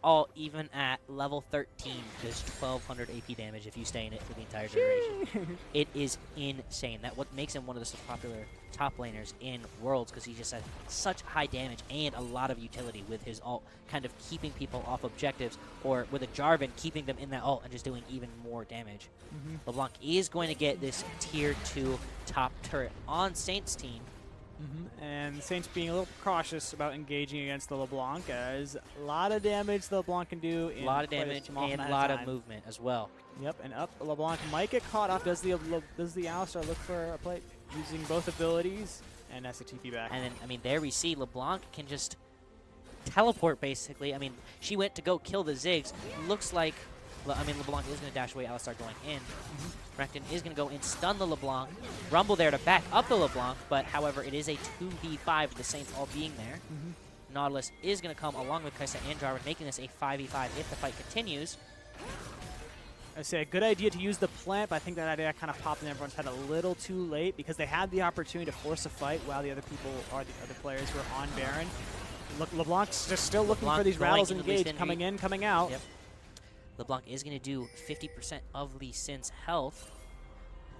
ult, even at level 13, does 1,200 AP damage if you stay in it for the entire duration. It is insane. That what makes him one of the most popular top laners in Worlds, because he just has such high damage and a lot of utility with his ult, kind of keeping people off objectives, or with a Jarvan keeping them in that ult and just doing even more damage. LeBlanc is going to get this tier 2 top turret on Saints team. And Saints being a little cautious about engaging against the LeBlanc, as a lot of damage the LeBlanc can do. A lot of damage and a lot of movement as well. Yep, and up LeBlanc might get caught off. Does the Alistar look for a play using both abilities? And that's a TP back. And then, I mean, there we see LeBlanc can just teleport, basically. I mean, she went to go kill the Ziggs. Looks like, I mean, LeBlanc is going to dash away, Alistar going in. Renekton is going to go and stun the LeBlanc. Rumble there to back up the LeBlanc, but however, it is a 2v5 with the Saints all being there. Nautilus is going to come along with Kai'Sa and Jarvan, making this a 5v5 if the fight continues. I say a good idea to use the plant, but I think that idea kind of popped in everyone's head a little too late because they had the opportunity to force a fight while the other people, or the other players, were on Baron. Look, LeBlanc's just still looking for these rattles engaged, coming in, coming out. Yep. LeBlanc is going to do 50% of Lee Sin's health.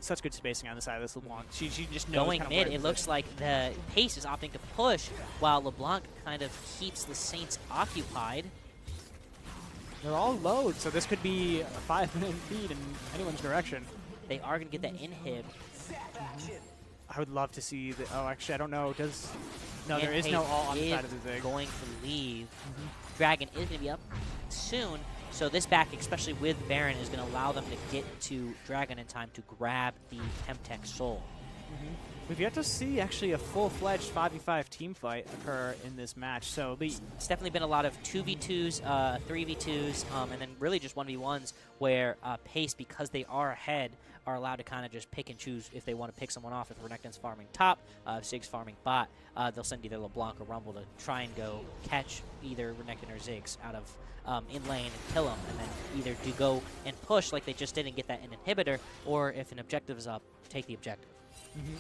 Such good spacing on the side of this LeBlanc. She just knows Going kind of mid, where it looks like the Pace is opting to push while LeBlanc kind of keeps the Saints occupied. They're all low, so this could be a 5-minute feed in anyone's direction. They are going to get that inhib. I would love to see the. Oh, actually, I don't know. No, there is no all on the side of the Zig. Going to leave. Dragon is going to be up soon. So this back, especially with Baron, is going to allow them to get to Dragon in time to grab the Chemtech Soul. We've yet to see actually a full-fledged 5v5 team fight occur in this match. So It's definitely been a lot of 2v2s, 3v2s, and then really just 1v1s where Pace, because they are ahead, are allowed to kind of just pick and choose if they want to pick someone off. If Renekton's farming top, if Ziggs farming bot, they'll send either LeBlanc or Rumble to try and go catch either Renekton or Ziggs out of in lane and kill them, and then either do go and push like they just did and get that inhibitor, or if an objective is up, take the objective.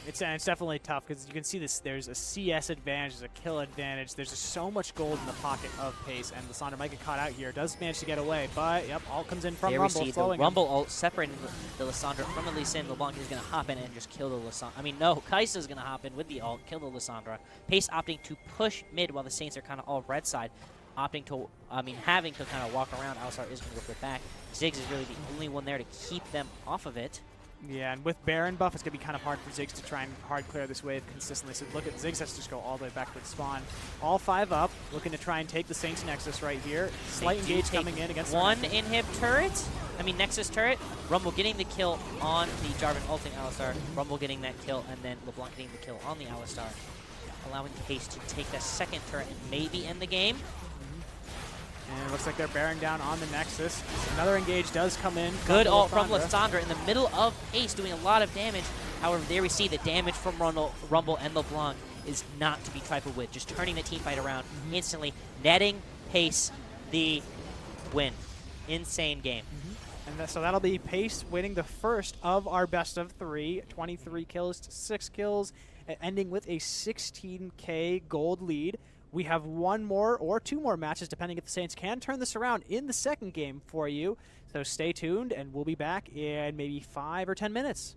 It's definitely tough because you can see this. There's a CS advantage, there's a kill advantage. There's just so much gold in the pocket of Pace, and Lysandra might get caught out here. Does manage to get away, but yep, all comes in from There Rumble, we see the slowing him. Rumble ult separating the Lysandra from the Lee Sin. LeBlanc is going to hop in and just kill the Lysandra. I mean, no, Kai'Sa's going to hop in with the ult, kill the Lysandra. Pace opting to push mid while the Saints are kind of all red side. Opting to, having to kind of walk around. Alistar is going to go back. Ziggs is really the only one there to keep them off of it. Yeah, and with Baron buff, it's going to be kind of hard for Ziggs to try and hard clear this wave consistently. So look at Ziggs has to just go all the way back to spawn. All 5 up, looking to try and take the Saints Nexus right here. Slight engage coming in against one inhib turret. Nexus turret. Rumble getting the kill on the Jarvan ulting Alistar. Rumble getting that kill, and then LeBlanc getting the kill on the Alistar. Allowing Pace to take that second turret and maybe end the game. And it looks like they're bearing down on the Nexus. Another engage does come in. Good ult from Lysandra in the middle of Pace, doing a lot of damage. However, there we see the damage from Rumble and LeBlanc is not to be trifled with. Just turning the team fight around instantly, netting Pace the win. Insane game. And so that'll be Pace winning the first of our best of 3. 23 kills to 6 kills, ending with a 16K gold lead. We have 1 more or 2 more matches, depending if the Saints can turn this around in the second game for you. So stay tuned, and we'll be back in maybe 5 or 10 minutes.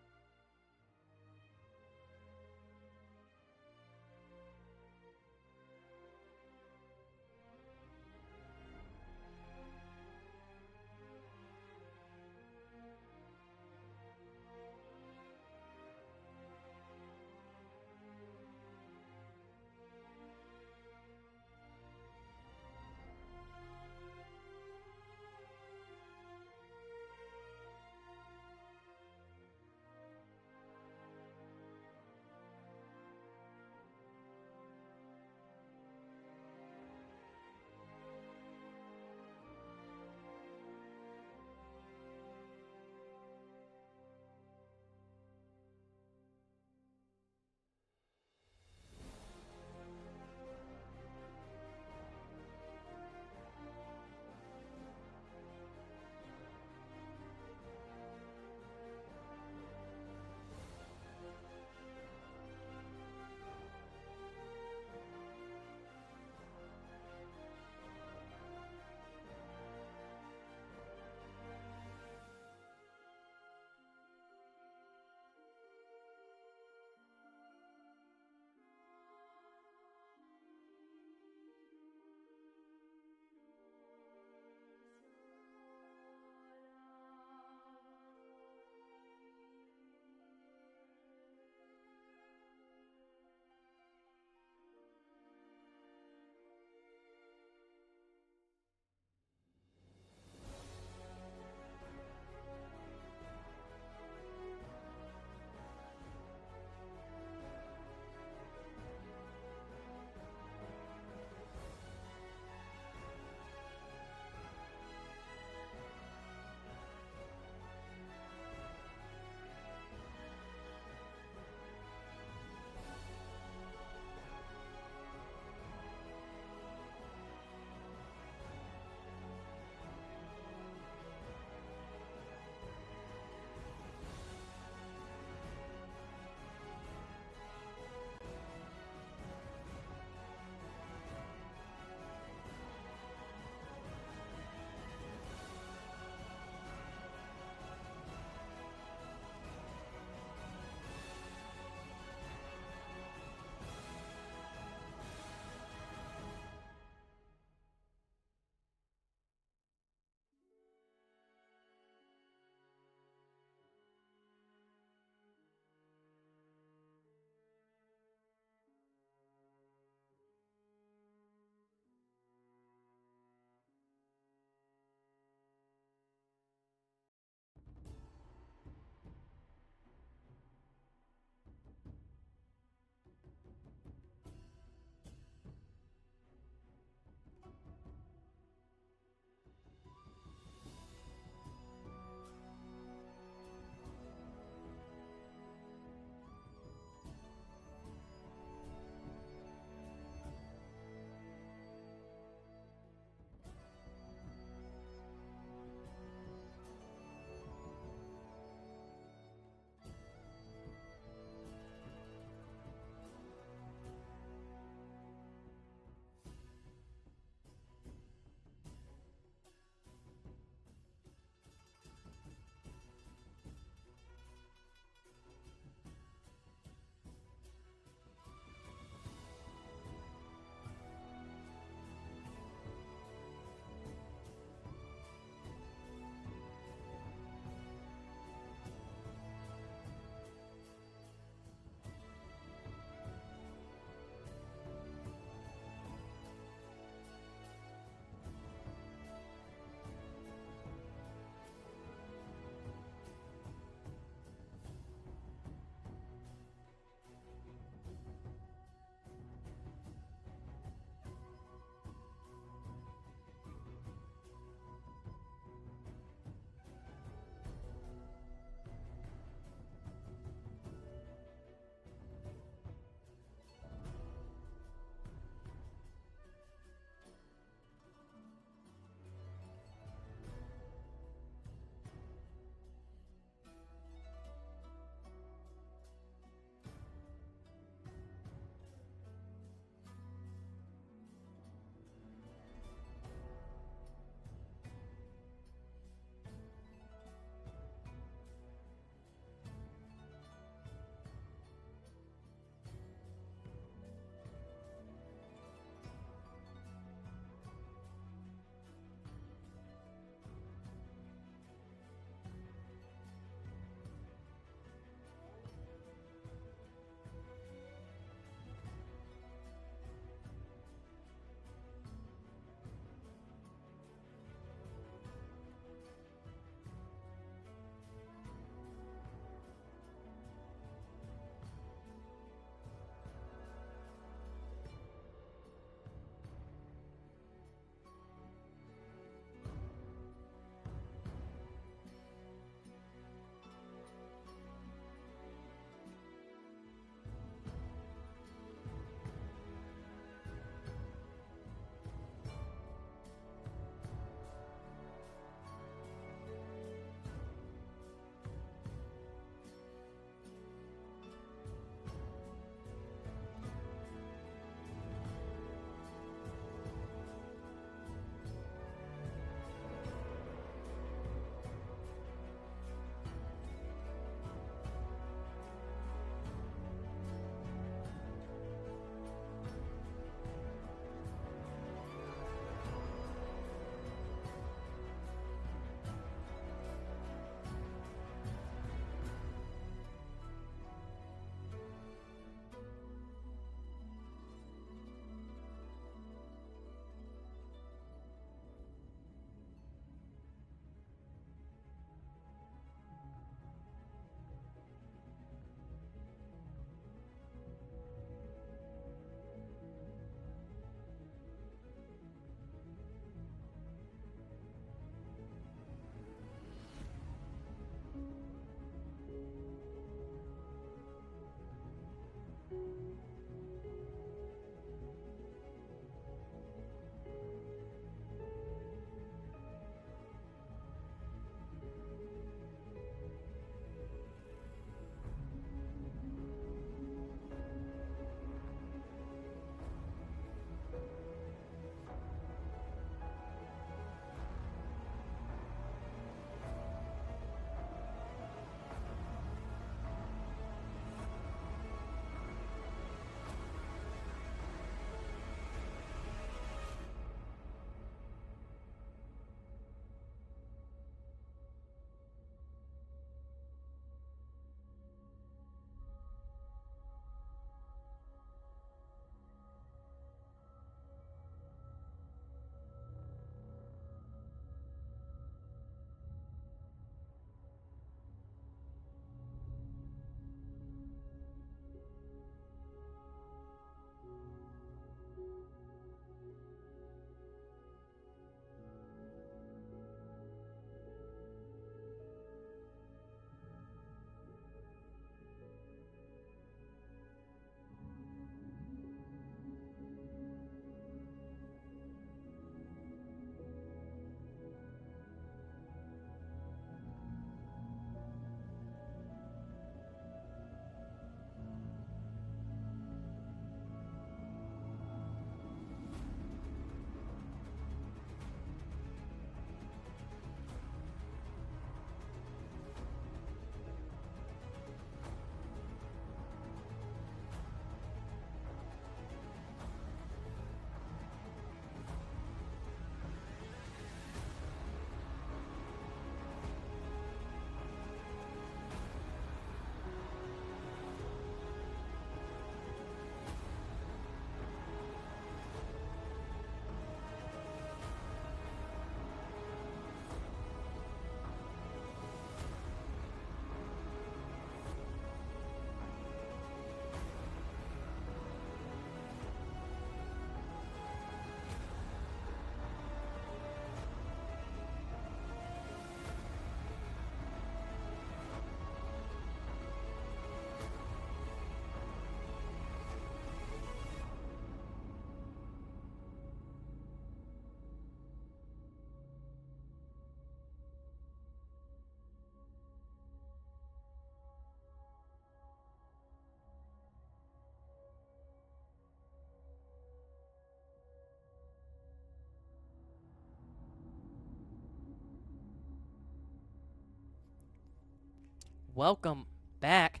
welcome back.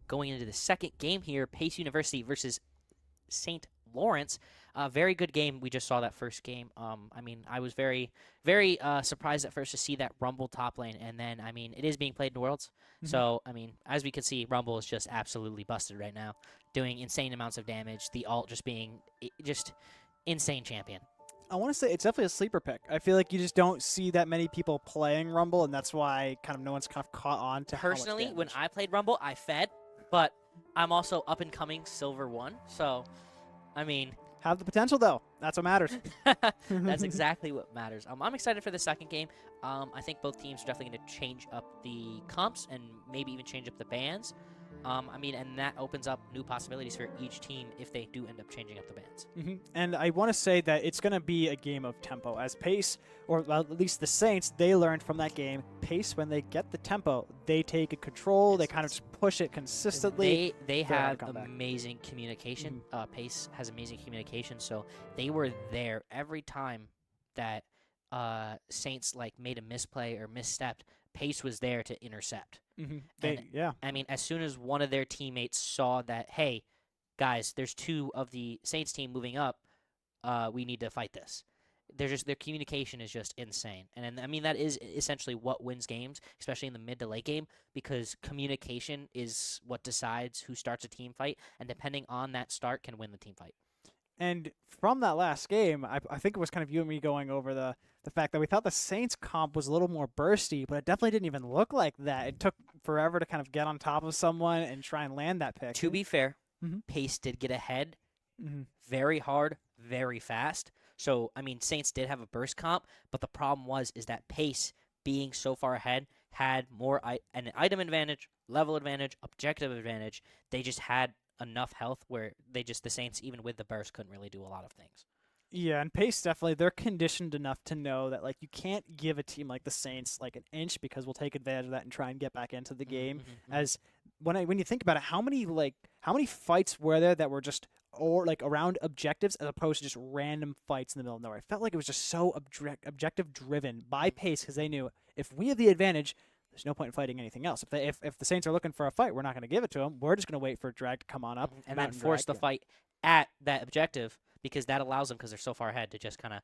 Going into the second game here, Pace University versus St. Lawrence. Very good game. We just saw that first game. I mean, I was very, very surprised at first to see that Rumble top lane, and then, I mean, it is being played in Worlds. So, I mean, as we can see, Rumble is just absolutely busted right now, doing insane amounts of damage. The ult just being just insane champion. I want to say it's definitely a sleeper pick. I feel like you just don't see that many people playing Rumble, and that's why kind of no one's kind of caught on to Personally, how much when damage. I played Rumble, I fed, but I'm also up and coming Silver 1, so, I mean, Have the potential, though. That's what matters. that's exactly what matters. I'm excited for the second game. I think both teams are definitely going to change up the comps and maybe even change up the bans. I mean, and that opens up new possibilities for each team if they do end up changing up the bans. And I want to say that it's going to be a game of tempo. As Pace, or well, at least the Saints, they learned from that game. Pace, when they get the tempo, they take it control. They kind of just push it consistently. They They're have gonna come back. amazing communication. Pace has amazing communication, so they were there every time that Saints like made a misplay or misstepped. Pace was there to intercept. Yeah. I mean, as soon as one of their teammates saw that, hey, guys, there's two of the Saints team moving up, we need to fight this. Their communication is just insane, and I mean that is essentially what wins games, especially in the mid to late game, because communication is what decides who starts a team fight, and depending on that start, can win the team fight. And from that last game, I think it was kind of you and me going over the fact that we thought the Saints comp was a little more bursty, but it definitely didn't even look like that. It took forever to kind of get on top of someone and try and land that pick. To be fair, Mhm. Pace did get ahead Mhm. very hard, very fast. So, I mean, Saints did have a burst comp, but the problem is that Pace, being so far ahead, had more an item advantage, level advantage, objective advantage. They just had enough health where the Saints, even with the burst, couldn't really do a lot of things. Yeah, and Pace definitely, they're conditioned enough to know that like you can't give a team like the Saints like an inch because we'll take advantage of that and try and get back into the game. As when you think about it, how many fights were there that were just or like around objectives as opposed to just random fights in the middle of nowhere? I felt like it was just so objective driven by Pace because they knew if we have the advantage, there's no point in fighting anything else. If the Saints are looking for a fight, we're not going to give it to them. We're just going to wait for Drag to come on up and then force the fight at that objective, because that allows them, because they're so far ahead, to just kind of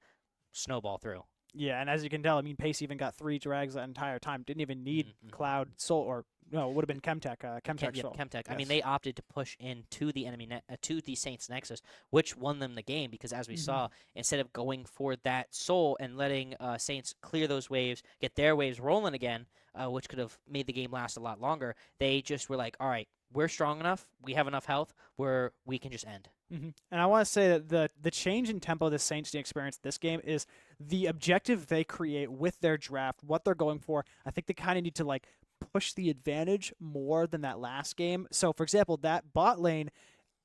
snowball through. Yeah, and as you can tell, I mean, Pace even got 3 drags that entire time. Didn't even need Cloud Soul, or no, it would have been Chemtech. Chemtech Soul. Chemtech. Yes. I mean, they opted to push into the enemy to the Saints Nexus, which won them the game, because as we saw, instead of going for that Soul and letting Saints clear those waves, get their waves rolling again, which could have made the game last a lot longer, they just were like, all right, we're strong enough, we have enough health, where we can just end. And I want to say that the change in tempo the Saints experience this game is the objective they create with their draft, what they're going for. I think they kind of need to like push the advantage more than that last game. So, for example, that bot lane,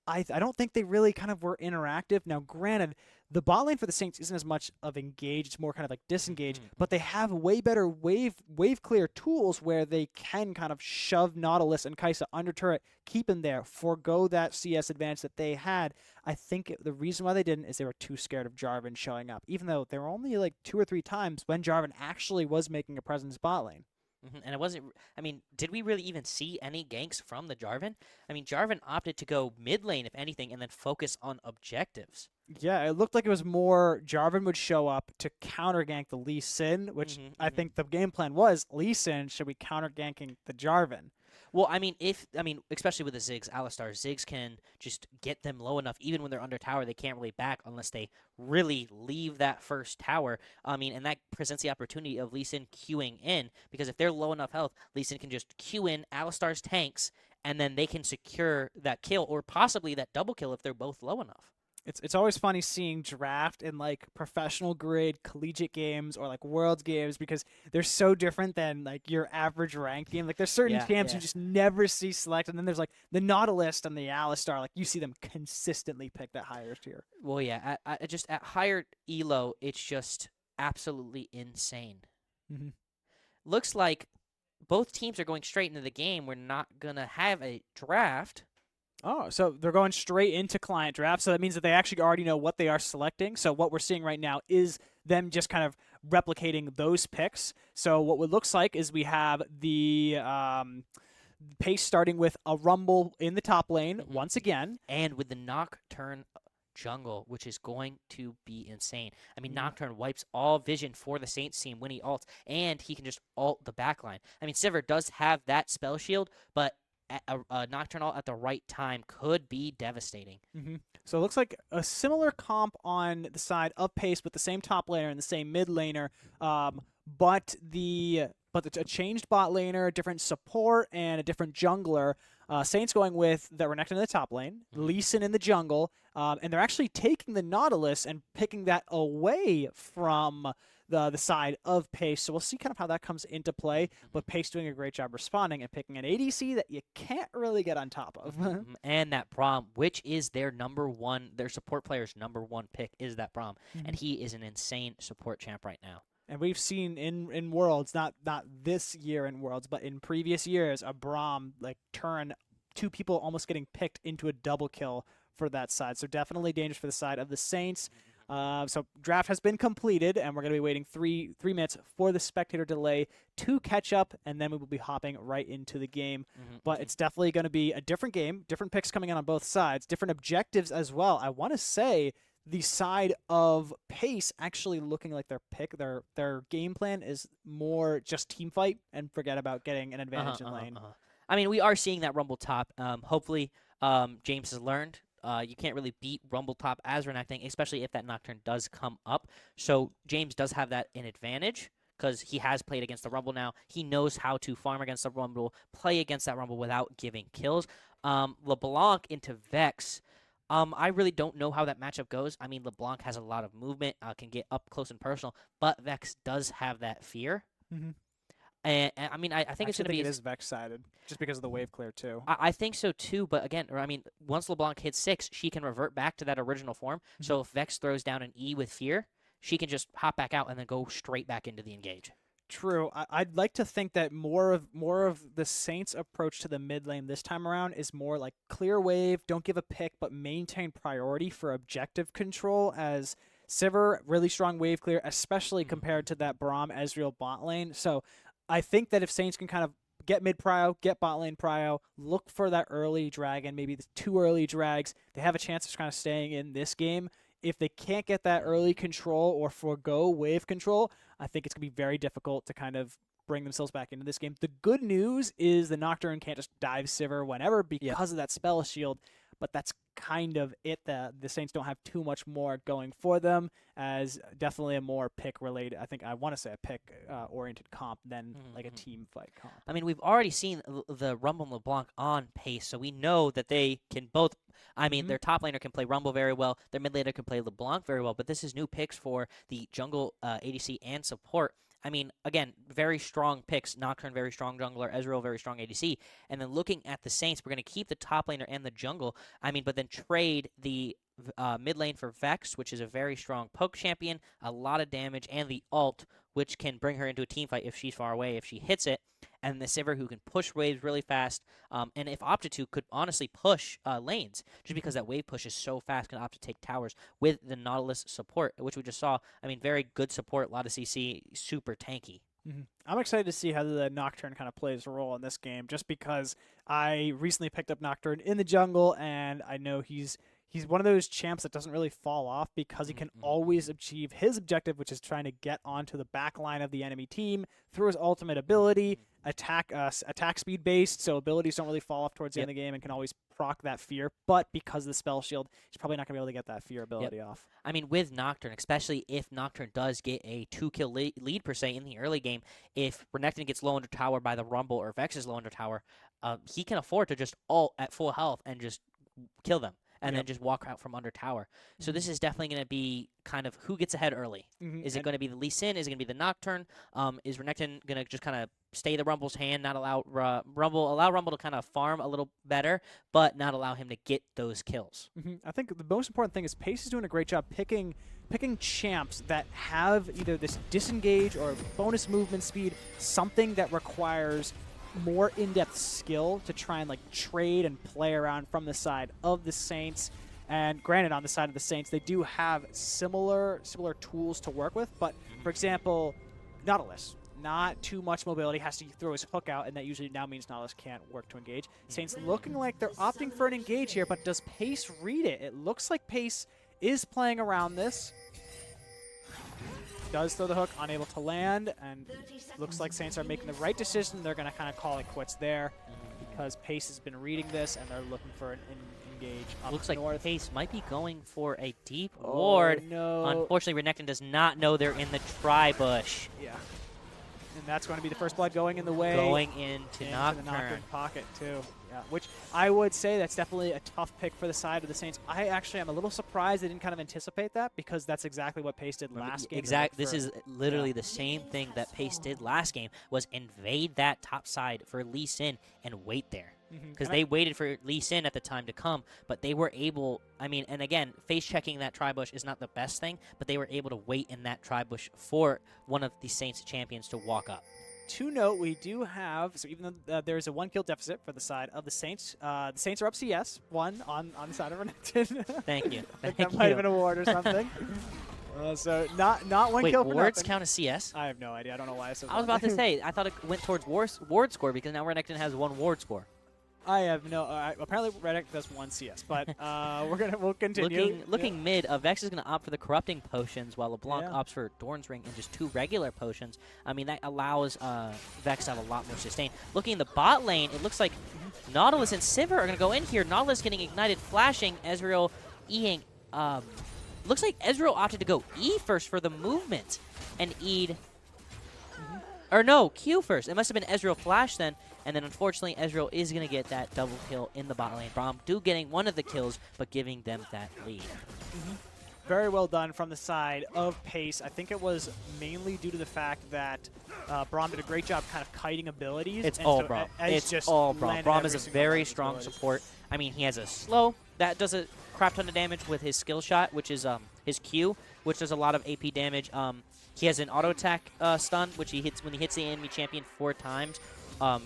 I don't think they really kind of were interactive. Now, granted, the bot lane for the Saints isn't as much of engaged; it's more kind of like disengaged. But they have way better wave clear tools where they can kind of shove Nautilus and Kai'Sa under turret, keep him there, forego that CS advantage that they had. I think the reason why they didn't is they were too scared of Jarvan showing up, even though there were only like 2 or 3 times when Jarvan actually was making a presence bot lane. And it wasn't, I mean, did we really even see any ganks from the Jarvan? I mean, Jarvan opted to go mid lane, if anything, and then focus on objectives. Yeah, it looked like it was more Jarvan would show up to counter gank the Lee Sin, which I think the game plan was Lee Sin should be counter ganking the Jarvan. Well, I mean, especially with the Ziggs, Alistar, Ziggs can just get them low enough, even when they're under tower, they can't really back unless they really leave that first tower. I mean, and that presents the opportunity of Lee Sin queuing in, because if they're low enough health, Lee Sin can just queue in Alistar's tanks, and then they can secure that kill, or possibly that double kill if they're both low enough. It's always funny seeing draft in like professional grade collegiate games or like worlds games because they're so different than like your average rank game. Like there's certain camps you just never see select, and then there's like the Nautilus and the Alistar. Like you see them consistently pick that higher tier. Well, yeah, just at higher elo, it's just absolutely insane. Looks like both teams are going straight into the game. We're not gonna have a draft. Oh, so they're going straight into client draft. So that means that they actually already know what they are selecting. So what we're seeing right now is them just kind of replicating those picks. So what it looks like is we have the Pace starting with a Rumble in the top lane once again. And with the Nocturne jungle, which is going to be insane. I mean, Nocturne wipes all vision for the Saints team when he ults, and he can just ult the backline. I mean, Sivir does have that spell shield, but a Nocturne ult at the right time could be devastating. So it looks like a similar comp on the side of Pace with the same top laner and the same mid laner, but a changed bot laner, different support, and a different jungler. Saints going with the Renekton in the top lane, Lee Sin in the jungle, and they're actually taking the Nautilus and picking that away from the side of Pace. So we'll see kind of how that comes into play, but Pace doing a great job responding and picking an ADC that you can't really get on top of. And that Braum, which is their support player's #1 pick, is that Braum, and he is an insane support champ right now. And we've seen in Worlds, not this year in Worlds, but in previous years, a Braum turn two people almost getting picked into a double kill for that side. So definitely dangerous for the side of the Saints. So draft has been completed, and we're going to be waiting three minutes for the spectator delay to catch up, and then we will be hopping right into the game. But it's definitely going to be a different game, different picks coming in on both sides, different objectives as well. I want to say the side of Pace actually looking like their game plan is more just team fight and forget about getting an advantage in lane. I mean, we are seeing that Rumble top. Hopefully, James has learned. You can't really beat Rumble top as Renekton, especially if that Nocturne does come up. So James does have that in advantage because he has played against the Rumble now. He knows how to farm against the Rumble, play against that Rumble without giving kills. LeBlanc into Vex. I really don't know how that matchup goes. I mean, LeBlanc has a lot of movement, can get up close and personal, but Vex does have that fear. And I mean, I think it's going to be. It is Vex-sided, just because of the wave clear, too. I think so, too. But again, I mean, once LeBlanc hits 6, she can revert back to that original form. So if Vex throws down an E with fear, she can just hop back out and then go straight back into the engage. True. I'd like to think that more of the Saints' approach to the mid lane this time around is more like clear wave, don't give a pick, but maintain priority for objective control, as Sivir, really strong wave clear, especially compared to that Braum Ezreal bot lane. So I think that if Saints can kind of get mid prio, get bot lane prio, look for that early dragon, maybe the 2 early drags, they have a chance of kind of staying in this game. If they can't get that early control or forego wave control, I think it's going to be very difficult to kind of bring themselves back into this game. The good news is the Nocturne can't just dive Sivir whenever because of that spell shield, but that's kind of it. The Saints don't have too much more going for them, as definitely a more pick-related, I think I want to say a pick-oriented comp than like a team fight comp. I mean, we've already seen the Rumble and LeBlanc on Pace, so we know that they can both. I mean, their top laner can play Rumble very well. Their mid laner can play LeBlanc very well. But this is new picks for the jungle, ADC, and support. I mean, again, very strong picks. Nocturne, very strong jungler. Ezreal, very strong ADC. And then looking at the Saints, we're going to keep the top laner and the jungle. I mean, but then trade the mid lane for Vex, which is a very strong poke champion, a lot of damage, and the ult, which can bring her into a team fight if she's far away, if she hits it. And the Sivir, who can push waves really fast. And if Opti2 could honestly push lanes, just because that wave push is so fast, can opt to take towers with the Nautilus support, which we just saw. I mean, very good support, a lot of CC, super tanky. I'm excited to see how the Nocturne kind of plays a role in this game, just because I recently picked up Nocturne in the jungle, and I know he's one of those champs that doesn't really fall off because he can always achieve his objective, which is trying to get onto the back line of the enemy team through his ultimate ability, attack speed based, so abilities don't really fall off towards the end of the game and can always proc that fear. But because of the spell shield, he's probably not going to be able to get that fear ability off. I mean, with Nocturne, especially if Nocturne does get a 2-kill lead per se in the early game, if Renekton gets low under tower by the Rumble or Vex is low under tower, he can afford to just ult at full health and just kill them. And then just walk out from under tower. So this is definitely going to be kind of who gets ahead early. Is it going to be the Lee Sin? Is it going to be the Nocturne? Is Renekton going to just kind of stay the Rumble's hand, not allow Rumble to kind of farm a little better, but not allow him to get those kills? I think the most important thing is Pace is doing a great job picking champs that have either this disengage or bonus movement speed, something that requires more in-depth skill to try and like trade and play around from the side of the Saints. And granted, on the side of the Saints, they do have similar tools to work with. But, for example, Nautilus. Not too much mobility, has to throw his hook out, and that usually now means Nautilus can't work to engage. Saints looking like they're opting for an engage here, but does Pace read it? It looks like Pace is playing around this. Does throw the hook, unable to land, and looks like Saints are making the right decision. They're going to kind of call it quits there because Pace has been reading this, and they're looking for an engage up Looks north. like Pace might be going for a deep ward. No. Unfortunately, Renekton does not know they're in the tri-bush. Yeah. And that's going to be the first blood going in the way. Going into the Nocturne. Nocturne pocket, too. Yeah, which I would say that's definitely a tough pick for the side of the Saints. I actually am a little surprised they didn't kind of anticipate that because that's exactly what Pace did last game. Exactly. This is literally the same thing that Pace did last game, was invade that top side for Lee Sin and wait there. Because they waited for Lee Sin at the time to come, but they were able, I mean, and again, face checking that tri-bush is not the best thing, but they were able to wait in that tri-bush for one of the Saints champions to walk up. To note, we do have, so even though there's a 1 kill deficit for the side of the Saints are up CS, 1 on the side of Renekton. Thank you. I think that might have been a ward or something. So not 1 kill for wards nothing. count as CS? I have no idea. I don't know why I said I was about to say, I thought it went towards ward score because now Renekton has 1 ward score. I have no. Apparently, Reddick does 1 CS, but we'll continue. Looking mid, Vex is going to opt for the corrupting potions, while LeBlanc opts for Dorn's Ring and just 2 regular potions. I mean, that allows Vex to have a lot more sustain. Looking in the bot lane, it looks like Nautilus and Sivir are going to go in here. Nautilus getting ignited, flashing. Ezreal Eing. Looks like Ezreal opted to go E first for the movement, and E'd. Or no, Q first. It must have been Ezreal flash then. And then, unfortunately, Ezreal is going to get that double kill in the bot lane. Braum getting one of the kills, but giving them that lead. Very well done from the side of Pace. I think it was mainly due to the fact that Braum did a great job kind of kiting abilities. It's all Braum. It's all Braum. Braum is a very strong support. I mean, he has a slow that does a crap ton of damage with his skill shot, which is his Q, which does a lot of AP damage. He has an auto attack stun, which he hits when he hits the enemy champion 4 times.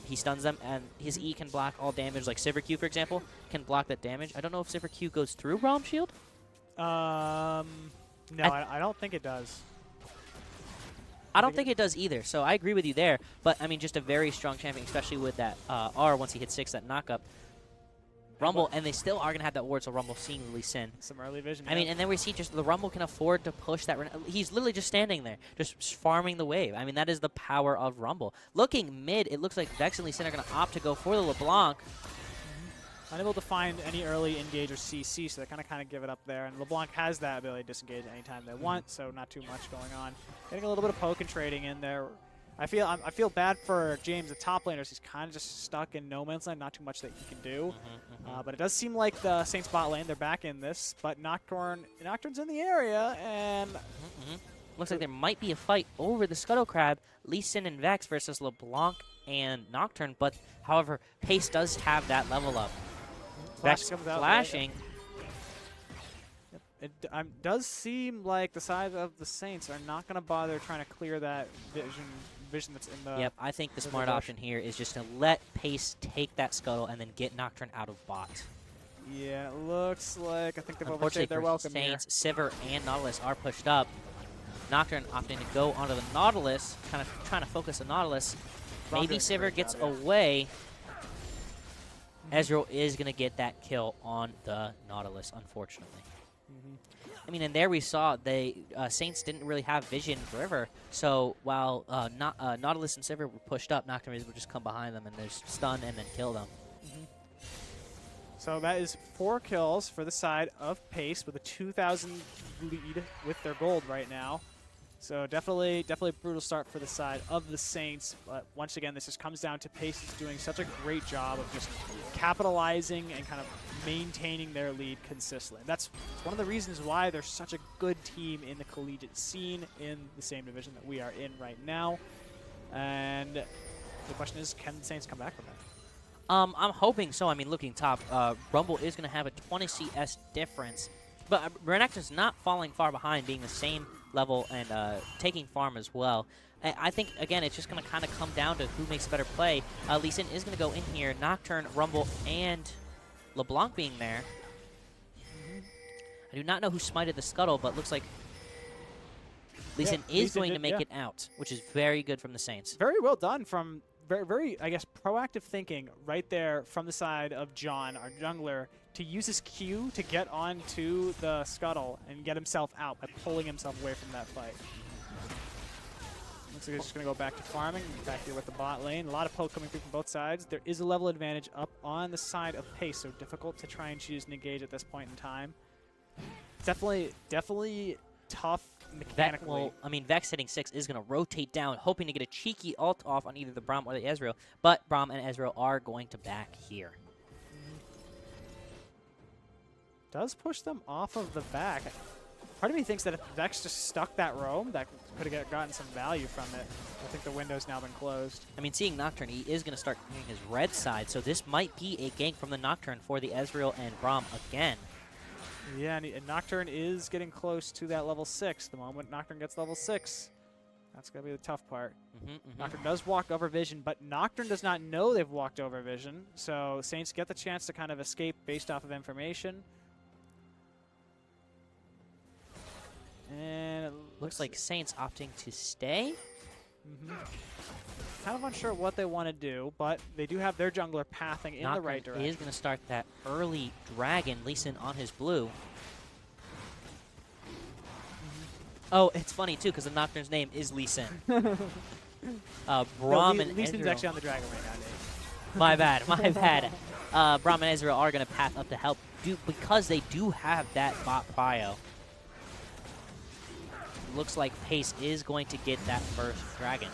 He stuns them, and his E can block all damage. Like Sivir Q, for example, can block that damage. I don't know if Sivir Q goes through Braum Shield. No, I don't think it does. I don't think it does either, so I agree with you there. But, I mean, just a very strong champion, especially with that R once he hits 6, that knock-up. Rumble, and they still are going to have that ward, so Rumble seeing Lee Sin. Some early vision. I mean, and then we see just the Rumble can afford to push that. He's literally just standing there, just farming the wave. I mean, that is the power of Rumble. Looking mid, it looks like Vex and Lee Sin are going to opt to go for the LeBlanc. Unable to find any early engage or CC, so they kind of give it up there. And LeBlanc has that ability to disengage anytime they want, so not too much going on. Getting a little bit of poke and trading in there. I feel bad for James, the top laner. He's kind of just stuck in no man's land. Not too much that he can do. But it does seem like the Saints bot lane, they're back in this. But Nocturne's in the area, and looks like there might be a fight over the Scuttle Crab. Lee Sin and Vex versus LeBlanc and Nocturne. But however, Pace does have that level up. Vex flashing. It does seem like the side of the Saints are not going to bother trying to clear that vision that's in the... Yep, I think the smart option here is just to let Pace take that Scuttle and then get Nocturne out of bot. Yeah, it looks like I think they've overstayed their welcome here. Saints, Sivir, and Nautilus are pushed up. Nocturne opting to go onto the Nautilus, kind of trying to focus the Nautilus. Maybe Sivir gets away. Ezreal is going to get that kill on the Nautilus, unfortunately. I mean, and there we saw Saints didn't really have vision forever. So while Nautilus and Sivir were pushed up, Nocturne would just come behind them and just stun and then kill them. So that is 4 kills for the side of Pace with a 2,000 lead with their gold right now. So definitely a brutal start for the side of the Saints. But once again, this just comes down to Pace is doing such a great job of just capitalizing and kind of maintaining their lead consistently. And that's one of the reasons why they're such a good team in the collegiate scene in the same division that we are in right now. And the question is, can the Saints come back from that? I'm hoping so. I mean, looking top, Rumble is going to have a 20 CS difference. But Renekton's not falling far behind, being the same level and taking farm as well. I think, again, it's just going to kind of come down to who makes a better play. Lee Sin is going to go in here. Nocturne, Rumble, and LeBlanc being there. I do not know who smited the scuttle, but looks like Lee Sin Lee is Sin going to did, make yeah. it out, which is very good from the Saints. Very well done from very, I guess, proactive thinking right there from the side of John, our jungler, to use his Q to get onto the scuttle and get himself out by pulling himself away from that fight. Looks like he's just going to go back to farming, back here with the bot lane. A lot of poke coming through from both sides. There is a level advantage up on the side of Pace, so difficult to try and choose and engage at this point in time. Definitely tough mechanically. Well, I mean, Vex hitting 6 is going to rotate down, hoping to get a cheeky ult off on either the Braum or the Ezreal, but Braum and Ezreal are going to back here. Does push them off of the back. Part of me thinks that if Vex just stuck that roam, that could have gotten some value from it. I think the window's now been closed. I mean, seeing Nocturne, he is going to start clearing his red side, so this might be a gank from the Nocturne for the Ezreal and Braum again. Yeah, and Nocturne is getting close to that level 6. The moment Nocturne gets level 6, that's going to be the tough part. Nocturne does walk over Vision, but Nocturne does not know they've walked over Vision, so Saints get the chance to kind of escape based off of information. And it Looks like Saints opting to stay. Kind of unsure what they want to do, but they do have their jungler pathing in the right direction. Is going to start that early dragon, Lee Sin on his blue. Oh, it's funny too, because the Nocturne's name is Lee Sin. Braum and Lee Sin's Ezreal. actually on the dragon right now, Dave. My bad, my bad. Braum and Ezreal are going to path up to help because they do have that bot prio. Looks like Pace is going to get that first dragon.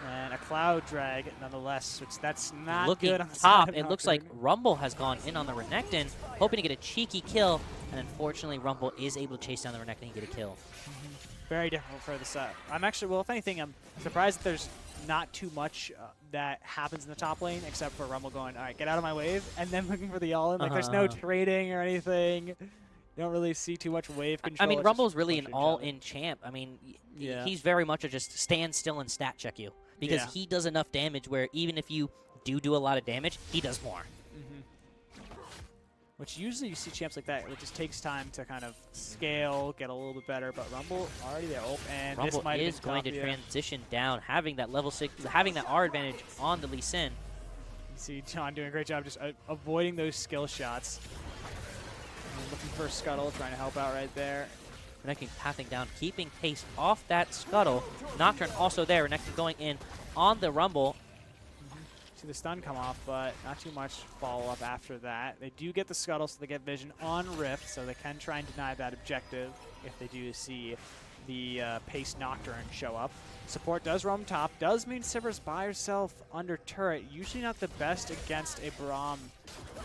And a cloud drag, nonetheless, which that's not Looking good on the top, side of it looks like Nocturne. Rumble has gone in on the Renekton, hoping to get a cheeky kill, and unfortunately Rumble is able to chase down the Renekton and get a kill. Very difficult for the set. I'm actually, well, if anything, I'm surprised that there's not too much that happens in the top lane, except for Rumble going, all right, get out of my wave, and then looking for the all-in. Like, there's no trading or anything. You don't really see too much wave control. I mean, It's Rumble's just really an pushing each all-in champ. I mean, Yeah. he's very much a just stand still and stat check you. Because Yeah. he does enough damage where even if you do a lot of damage, he does more. Which usually you see champs like that, it just takes time to kind of scale, get a little bit better. But Rumble already there. Oh, and Rumble this might have is been going tough, to yeah. transition down, having that level 6, having that R advantage on the Lee Sin. You see John doing a great job just avoiding those skill shots. And looking for a scuttle, trying to help out right there. Renekton pathing down, keeping Pace off that scuttle. Nocturne also there. Renekton going in on the Rumble. See the stun come off, but not too much follow-up after that. They do get the scuttle, so they get vision on Rift, so they can try and deny that objective if they do see the Pace Nocturne show up. Support does roam top. Does mean Sivir's by herself under turret. Usually not the best against a Braum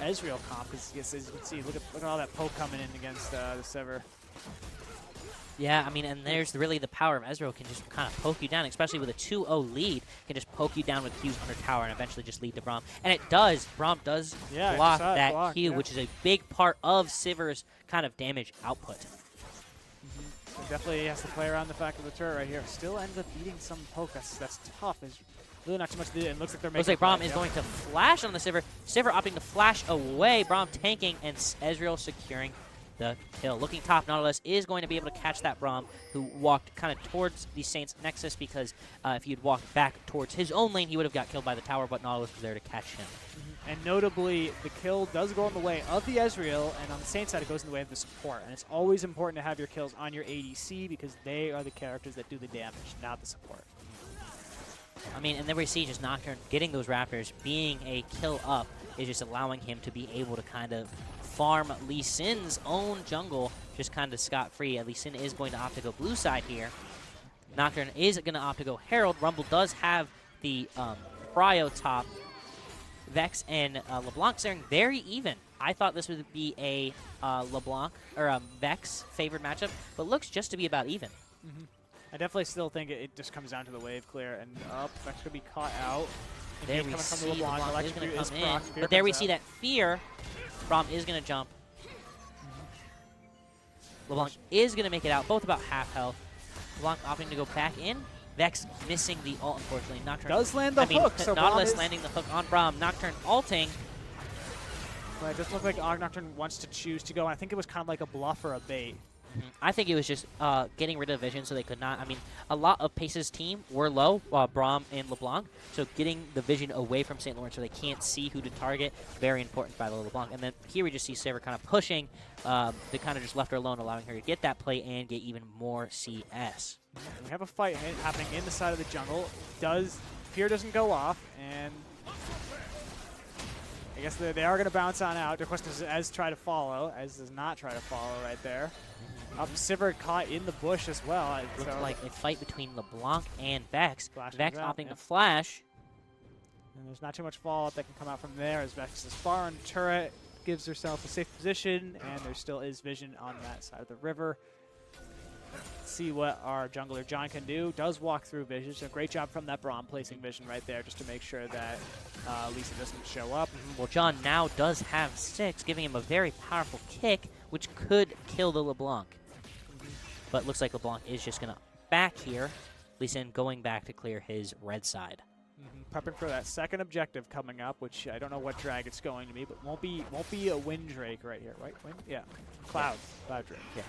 Ezreal comp, because as you can see, look at all that poke coming in against the Sivir. Yeah, I mean, and there's really the power of Ezreal can just kind of poke you down, especially with a 2-0 lead, can just poke you down with Qs under tower and eventually just lead to Braum. And it does. Braum does Yeah, block I saw it that block, Q, yeah. which is a big part of Sivir's kind of damage output. So definitely has to play around the fact of the turret right here. Still ends up eating some poke. That's tough. There's really not too much to do. It looks like they're making Looks like Braum is going to flash on the Sivir. Sivir opting to flash away. Braum tanking and Ezreal securing the kill. Looking top, Nautilus is going to be able to catch that Braum, who walked kind of towards the Saints Nexus, because if he had walked back towards his own lane, he would have got killed by the tower, but Nautilus was there to catch him. And notably, the kill does go in the way of the Ezreal, and on the Saints side, it goes in the way of the support. And it's always important to have your kills on your ADC, because they are the characters that do the damage, not the support. I mean, and then we see just Nocturne getting those Raptors, being a kill up, is just allowing him to be able to kind of farm Lee Sin's own jungle just kind of scot-free. Lee Sin is going to opt to go blue side here. Nocturne is going to opt to go Herald. Rumble does have the Cryo top. Vex and LeBlanc staring very even. I thought this would be a LeBlanc or a Vex favored matchup, but looks just to be about even. I definitely still think it just comes down to the wave clear, and Vex could be caught out. There Indeed, we coming from see the LeBlanc. LeBlanc is going to Electrocute come is in, proc, Fear but there we comes see out. that Fear. Braum is going to jump. LeBlanc is going to make it out, both about half health. LeBlanc opting to go back in. Vex missing the ult, unfortunately. Nocturne Does land the hook, so Nautilus Braum is landing the hook on Braum. Nocturne ulting. But it doesn't look like Nocturne wants to choose to go. I think it was kind of like a bluff or a bait. I think it was just getting rid of vision so they could not. I mean, a lot of Pace's team were low, Braum and LeBlanc. So getting the vision away from St. Lawrence so they can't see who to target, very important by the LeBlanc. And then here we just see Saver kind of pushing. They kind of just left her alone, allowing her to get that play and get even more CS. We have a fight happening in the side of the jungle. Fear doesn't go off, and I guess they are going to bounce on out. The question is, Ez try to follow. Ez does not try to follow right there. Sivir caught in the bush as well. Looks like a fight between LeBlanc and Vex. Vex out, opting to flash. And there's not too much fallout that can come out from there as Vex is far on turret, gives herself a safe position, and there still is vision on that side of the river. Let's see what our jungler John can do. Does walk through vision, so great job from that Braum placing vision right there just to make sure that Lisa doesn't show up. Well, John now does have 6, giving him a very powerful kick, which could kill the LeBlanc. But looks like LeBlanc is just going to back here. Lee Sin going back to clear his red side. Prepping for that second objective coming up, which I don't know what drag it's going to be, but won't be a Wind Drake right here, right? Wind? Yeah. Cloud Drake. Yes.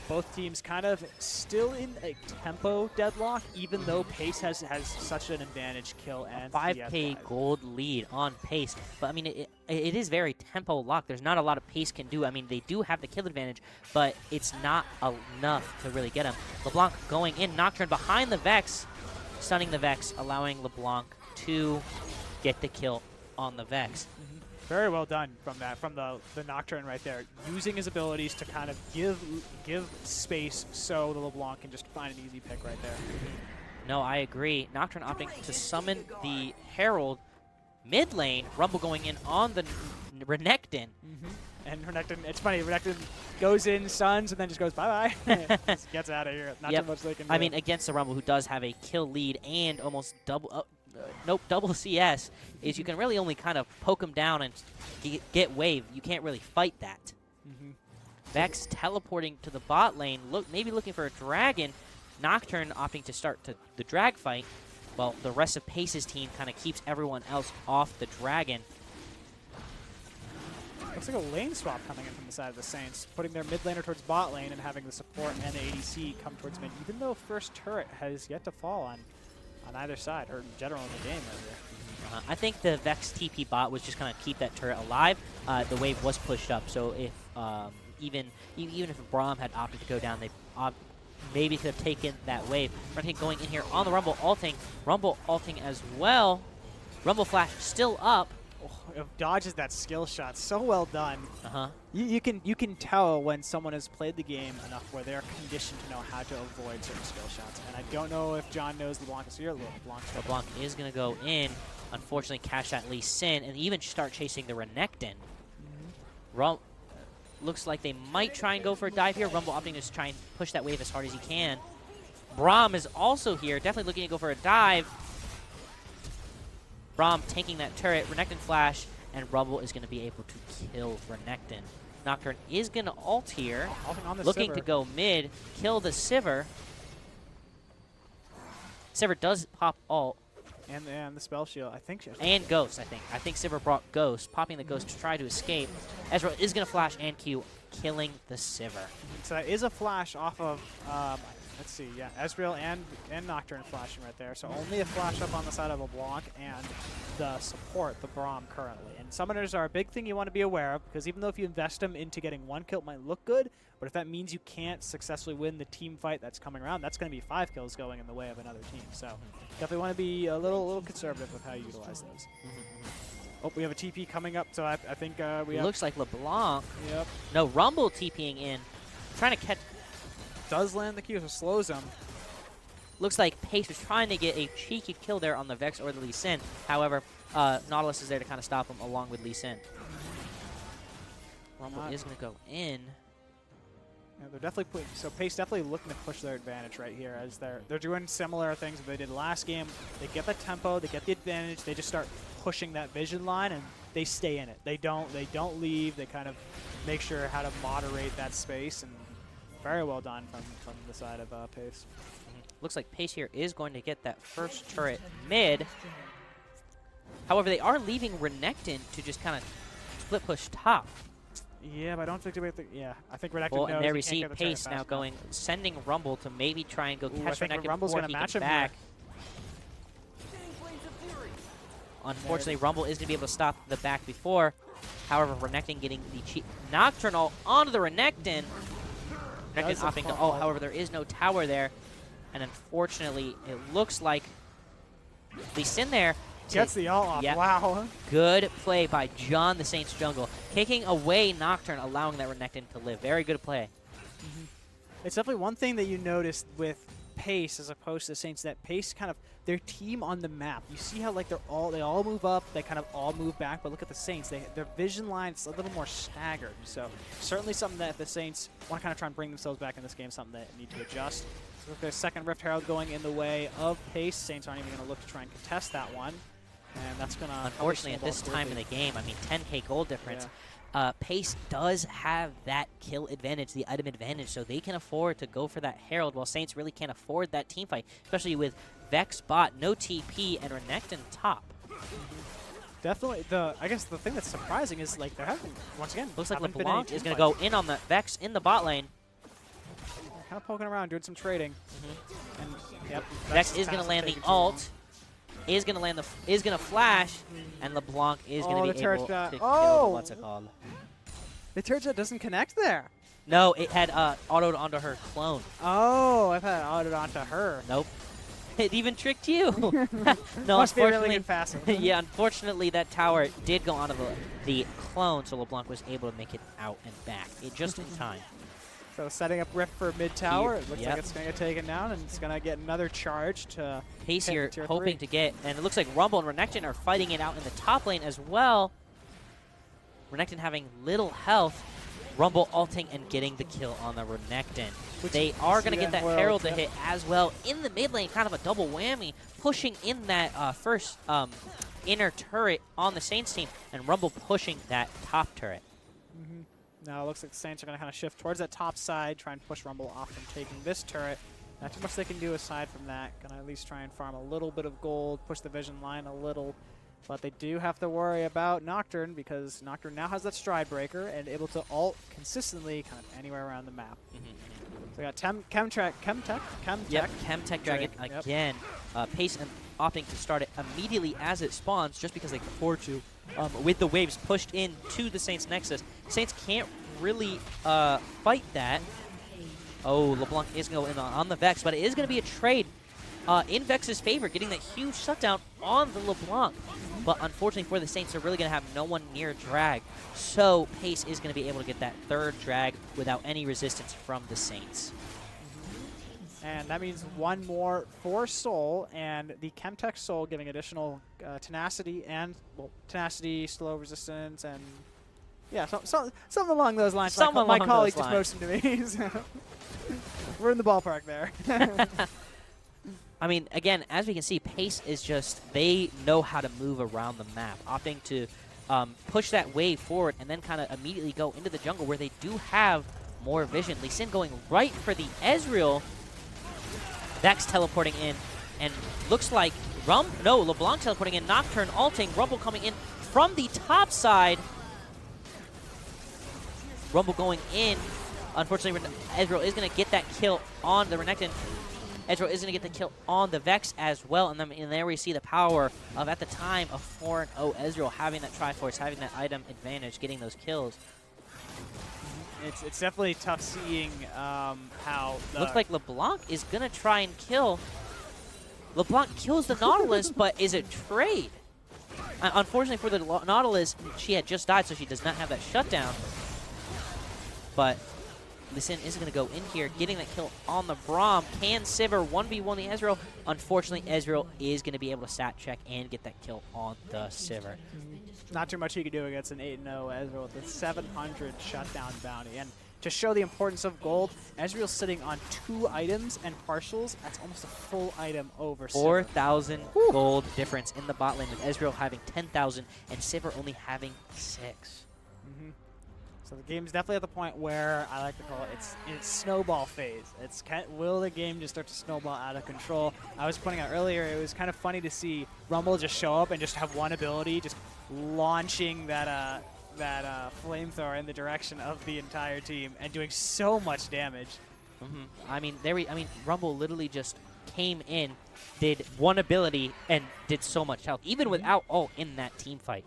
Both teams kind of still in a tempo deadlock, even though Pace has such an advantage kill and 5K gold lead on Pace. But I mean, it is very tempo locked. There's not a lot of Pace can do. I mean, they do have the kill advantage, but it's not enough to really get him. LeBlanc going in, Nocturne behind the Vex, stunning the Vex, allowing LeBlanc to get the kill on the Vex. Very well done from the Nocturne right there, using his abilities to kind of give space so the LeBlanc can just find an easy pick right there. No, I agree. Nocturne opting to summon the Herald mid lane. Rumble going in on the Renekton. And Renekton, it's funny, Renekton goes in, stuns, and then just goes bye-bye. Just gets out of here. Not too much they can do. I mean, against the Rumble, who does have a kill lead and almost double CS, is you can really only kind of poke him down and get wave. You can't really fight that. Vex teleporting to the bot lane, maybe looking for a dragon. Nocturne opting to start the drag fight, while the rest of Pace's team kind of keeps everyone else off the dragon. Looks like a lane swap coming in from the side of the Saints, putting their mid laner towards bot lane and having the support and the ADC come towards mid, even though first turret has yet to fall on either side, or in general in the game right here. I think the Vex TP bot was just going to keep that turret alive. The wave was pushed up, so if even if Braum had opted to go down, they maybe could have taken that wave. Renekton going in here on the Rumble ulting. Rumble ulting as well. Rumble flash still up. It dodges that skill shot. So well done. You can tell when someone has played the game enough where they're conditioned to know how to avoid certain skill shots. And I don't know if John knows LeBlanc is here. LeBlanc is going to go in. Unfortunately, catch that Lee Sin and even start chasing the Renekton. Looks like they might try and go for a dive here. Rumble opting to try and push that wave as hard as he can. Braum is also here, definitely looking to go for a dive. Braum taking that turret, Renekton flash, and Rumble is going to be able to kill Renekton. Nocturne is going to ult here, looking to go mid, kill the Sivir. Sivir does pop ult. And the spell shield, I think. And Ghost, I think. I think Sivir brought Ghost, popping the Ghost to try to escape. Ezreal is going to flash and Q, killing the Sivir. So that is a flash off of, let's see, yeah, Ezreal and Nocturne flashing right there. So only a flash up on the side of LeBlanc and the support, the Braum currently. And summoners are a big thing you want to be aware of, because even though if you invest them into getting one kill, it might look good, but if that means you can't successfully win the team fight that's coming around, that's going to be 5 kills going in the way of another team. So definitely want to be a little conservative with how you utilize those. Oh, we have a TP coming up, so I think we have... Looks like LeBlanc. Yep. No, Rumble TPing in, trying to catch... Does land the Q, so slows him. Looks like Pace was trying to get a cheeky kill there on the Vex or the Lee Sin. However, Nautilus is there to kind of stop him along with Lee Sin. Rumble is going to go in. Yeah, they're definitely so Pace definitely looking to push their advantage right here, as they're doing similar things that they did last game. They get the tempo, they get the advantage, they just start pushing that vision line and they stay in it. They don't leave. They kind of make sure how to moderate that space, and very well done from the side of Pace. Looks like Pace here is going to get that first turret mid. However, they are leaving Renekton to just kind of split push top. Yeah, but I don't think I think Renekton Well, knows and there he we can't see get the turret Pace fast now enough. going, sending Rumble to maybe try and go Ooh, catch I think Renekton Rumble's before gonna he match can him back. here. Unfortunately, Rumble is going to be able to stop the back before. However, Renekton getting the cheap Nocturnal onto the Renekton. Renekton Does a opting to fall. ult. However, there is no tower there. And unfortunately, it looks like Lee Sin there. Gets the ult off. Yep. Wow. Good play by John the Saints jungle. Kicking away Nocturne, allowing that Renekton to live. Very good play. It's definitely one thing that you noticed with Pace as opposed to the Saints, that Pace kind of their team on the map. You see how like they all move up, they kind of all move back, but look at the Saints. Their vision line's a little more staggered. So certainly something that if the Saints want to kind of try and bring themselves back in this game, something that need to adjust. So with their second Rift Herald going in the way of Pace, Saints aren't even going to look to try and contest that one. And that's going to Unfortunately, at this time in the game, I mean, 10K gold difference. Yeah. Pace does have that kill advantage, the item advantage, so they can afford to go for that Herald, while Saints really can't afford that team fight, especially with Vex bot, no TP, and Renekton top. Definitely, I guess the thing that's surprising is like there haven't, once again, Looks like haven't been LeBlanc any is going team to go in on the Vex in the bot lane. They're kind of poking around, doing some trading. And yep, Vex is going to land the ult. Is going to flash, and LeBlanc is going to be able to kill what's it called? The turret shot doesn't connect there. No, it had autoed onto her clone. Oh, I've had it autoed onto her. Nope. It even tricked you. No, Must be a really unfortunately, good passive. yeah, unfortunately that tower did go onto the clone, so LeBlanc was able to make it out and back just in time. So setting up Rift for mid tower. It looks Yep. like it's going to get taken down, and it's going to get another charge to Pace hit here tier hoping 3. to get, and it looks like Rumble and Renekton are fighting it out in the top lane as well. Renekton having little health. Rumble ulting and getting the kill on the Renekton. They are going to get that Herald to hit as well in the mid lane, kind of a double whammy, pushing in that first inner turret on the Saints team, and Rumble pushing that top turret. Now it looks like the Saints are going to kind of shift towards that top side, try and push Rumble off from taking this turret. Not too much they can do aside from that. Going to at least try and farm a little bit of gold, push the vision line a little. But they do have to worry about Nocturne, because Nocturne now has that stride breaker and able to ult consistently kind of anywhere around the map. So we got Chemtech. Yep, Chemtech Dragon Yep. again. Pace and opting to start it immediately as it spawns, just because they can afford to. With the waves pushed in to the Saints Nexus, Saints can't really fight that. Oh, LeBlanc is going to go in on the Vex, but it is going to be a trade in Vex's favor, getting that huge shutdown on the LeBlanc. But unfortunately for the Saints, they're really going to have no one near drag. So Pace is going to be able to get that third drag without any resistance from the Saints. And that means one more for Soul, and the Chemtech Soul giving additional tenacity and, well, tenacity, slow resistance, and yeah, something along those lines. My colleague just motioned to me. So we're in the ballpark there. I mean, again, as we can see, Pace is just, they know how to move around the map, opting to push that wave forward and then kind of immediately go into the jungle where they do have more vision. Lee Sin going right for the Ezreal. Vex teleporting in, and looks like LeBlanc teleporting in, Nocturne ulting, Rumble coming in from the top side. Rumble going in. Unfortunately, Ezreal is going to get that kill on the Renekton. Ezreal is going to get the kill on the Vex as well, and then there we see the power of, at the time, a 4-0 Ezreal having that Triforce, having that item advantage, getting those kills. It's definitely tough seeing how... Looks like LeBlanc is going to try and kill. LeBlanc kills the Nautilus, but is it trade? Unfortunately for the Nautilus, she had just died, so she does not have that shutdown. But Lee Sin is going to go in here, getting that kill on the Braum. Can Sivir 1v1 the Ezreal? Unfortunately, Ezreal is going to be able to stat check and get that kill on the Sivir. Not too much he could do against an 8-0 Ezreal with a 700 shutdown bounty. And to show the importance of gold, Ezreal's sitting on 2 items and partials. That's almost a full item over Sivir. 4,000 gold difference in the bot lane, with Ezreal having 10,000 and Sivir only having 6. So the game's definitely at the point where I like to call it its snowball phase. Will the game just start to snowball out of control? I was pointing out earlier, it was kind of funny to see Rumble just show up and just have one ability, just launching that flamethrower in the direction of the entire team and doing so much damage. I mean, Rumble literally just came in, did one ability, and did so much health, even without ult in that team fight.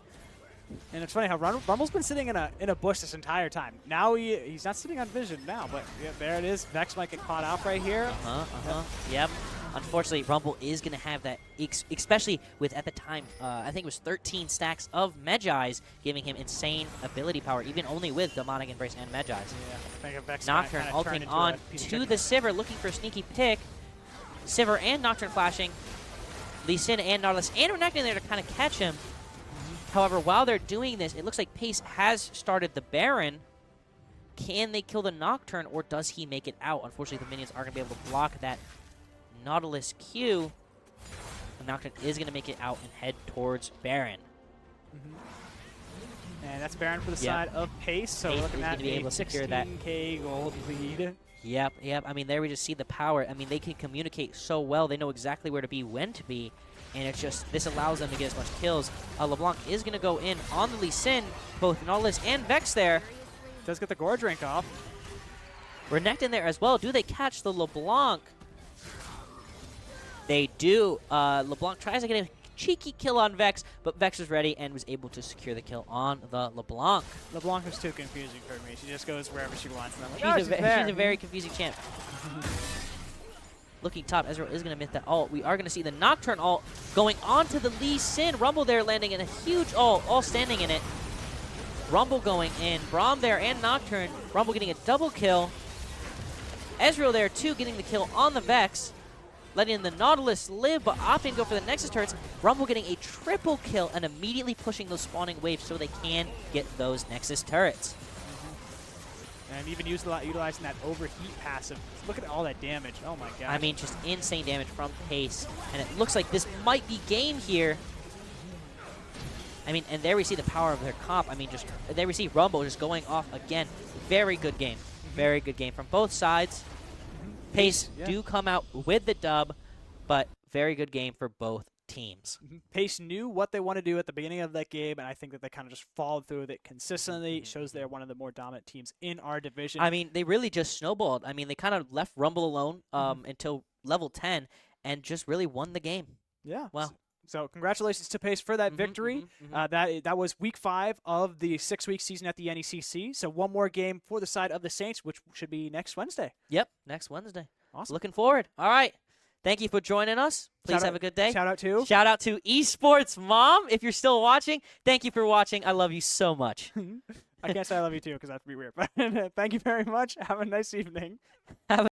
And it's funny how Rumble's been sitting in a bush this entire time. Now he's not sitting on vision now, but yeah, there it is. Vex might get caught out right here. Yep. Unfortunately, Rumble is going to have that, especially with, at the time, I think it was 13 stacks of Medjai's, giving him insane ability power, even only with Demonic Embrace and Medjai's. Yeah, Nocturne ulting on to the Sivir, looking for a sneaky pick. Sivir and Nocturne flashing. Lee Sin and Nautilus and Renekton there to kind of catch him. However, while they're doing this, it looks like Pace has started the Baron. Can they kill the Nocturne, or does he make it out? Unfortunately, the minions are going to be able to block that Nautilus Q. The Nocturne is going to make it out and head towards Baron. And that's Baron for the side of Pace, so Pace we're looking is at gonna be able a to secure that 16K gold lead. Yep. I mean, there we just see the power. I mean, they can communicate so well. They know exactly where to be, when to be. And it's just, this allows them to get as much kills. LeBlanc is going to go in on the Lee Sin, both Nautilus and Vex there. Does get the Gore Drink off. Renekton there as well. Do they catch the LeBlanc? They do. LeBlanc tries to get a cheeky kill on Vex, but Vex was ready and was able to secure the kill on the LeBlanc. LeBlanc is too confusing for me. She just goes wherever she wants. And I'm like, She's a very confusing champ. Looking top, Ezreal is going to miss that ult. We are going to see the Nocturne ult going on to the Lee Sin. Rumble there landing in a huge ult, all standing in it. Rumble going in. Braum there and Nocturne. Rumble getting a double kill. Ezreal there too, getting the kill on the Vex. Letting the Nautilus live, but opting to go for the Nexus turrets. Rumble getting a triple kill and immediately pushing those spawning waves so they can get those Nexus turrets. And even utilizing that overheat passive. Look at all that damage. Oh my god. I mean, just insane damage from Pace. And it looks like this might be game here. I mean, and there we see the power of their comp. I mean, just there we see Rumble just going off again. Very good game. Very good game from both sides. Pace do come out with the dub, but very good game for both teams. Pace knew what they want to do at the beginning of that game, and I think that they kind of just followed through with it consistently. It shows they're one of the more dominant teams in our division. I mean, they really just snowballed. I mean, they kind of left Rumble alone until level 10 and just really won the game. Yeah. Well, so congratulations to Pace for that victory. That was week 5 of the 6-week season at the NECC. So one more game for the side of the Saints, which should be next Wednesday. Yep, next Wednesday. Awesome. Looking forward. All right. Thank you for joining us. Please have a good day. Shout out to Esports Mom. If you're still watching, thank you for watching. I love you so much. I can't say I love you too because that's be weird. But thank you very much. Have a nice evening. Have a